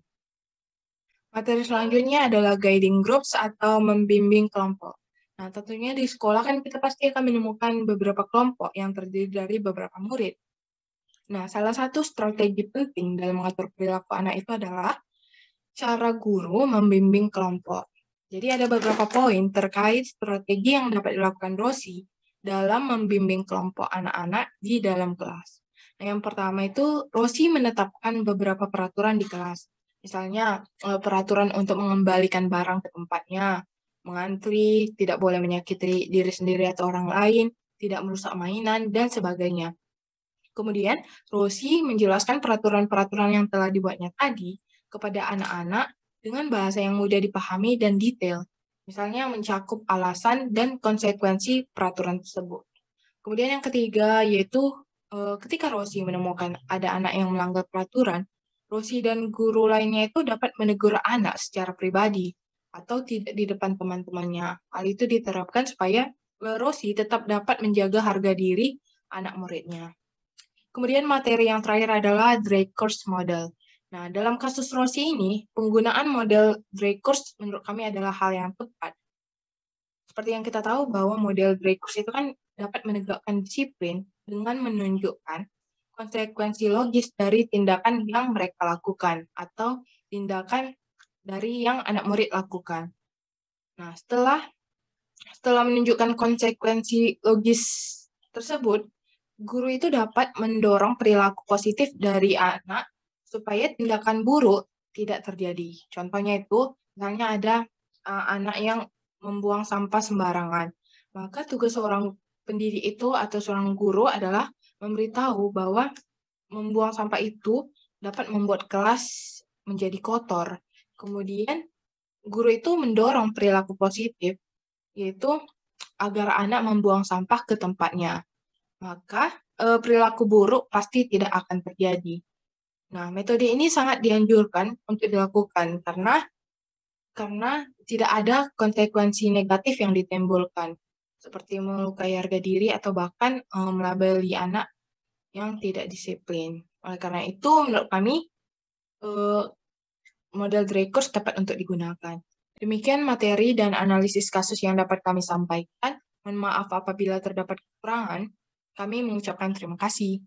Materi selanjutnya adalah guiding groups atau membimbing kelompok. Nah, tentunya di sekolah kan kita pasti akan menemukan beberapa kelompok yang terdiri dari beberapa murid. Nah, salah satu strategi penting dalam mengatur perilaku anak itu adalah cara guru membimbing kelompok. Jadi ada beberapa poin terkait strategi yang dapat dilakukan Rosi dalam membimbing kelompok anak-anak di dalam kelas. Nah, yang pertama itu Rosi menetapkan beberapa peraturan di kelas. Misalnya peraturan untuk mengembalikan barang ke tempatnya, mengantri, tidak boleh menyakiti diri sendiri atau orang lain, tidak merusak mainan, dan sebagainya. Kemudian, Rosie menjelaskan peraturan-peraturan yang telah dibuatnya tadi kepada anak-anak dengan bahasa yang mudah dipahami dan detail. Misalnya mencakup alasan dan konsekuensi peraturan tersebut. Kemudian yang ketiga yaitu ketika Rosie menemukan ada anak yang melanggar peraturan, Rosie dan guru lainnya itu dapat menegur anak secara pribadi atau tidak di depan teman-temannya. Hal itu diterapkan supaya Rosie tetap dapat menjaga harga diri anak muridnya. Kemudian materi yang terakhir adalah Dreikurs model. Nah, dalam kasus Rosie ini, penggunaan model Dreikurs menurut kami adalah hal yang tepat. Seperti yang kita tahu bahwa model Dreikurs itu kan dapat menegakkan disiplin dengan menunjukkan konsekuensi logis dari tindakan yang mereka lakukan atau tindakan dari yang anak murid lakukan. Nah, setelah menunjukkan konsekuensi logis tersebut, guru itu dapat mendorong perilaku positif dari anak supaya tindakan buruk tidak terjadi. Contohnya itu, misalnya ada anak yang membuang sampah sembarangan. Maka tugas seorang pendidik itu atau seorang guru adalah memberitahu bahwa membuang sampah itu dapat membuat kelas menjadi kotor. Kemudian, guru itu mendorong perilaku positif, yaitu agar anak membuang sampah ke tempatnya. Maka perilaku buruk pasti tidak akan terjadi. Nah, metode ini sangat dianjurkan untuk dilakukan karena tidak ada konsekuensi negatif yang ditimbulkan, seperti melukai harga diri atau bahkan melabeli anak yang tidak disiplin. Oleh karena itu, menurut kami, model Dreikurs dapat untuk digunakan. Demikian materi dan analisis kasus yang dapat kami sampaikan. Mohon maaf apabila terdapat kekurangan. Kami mengucapkan terima kasih.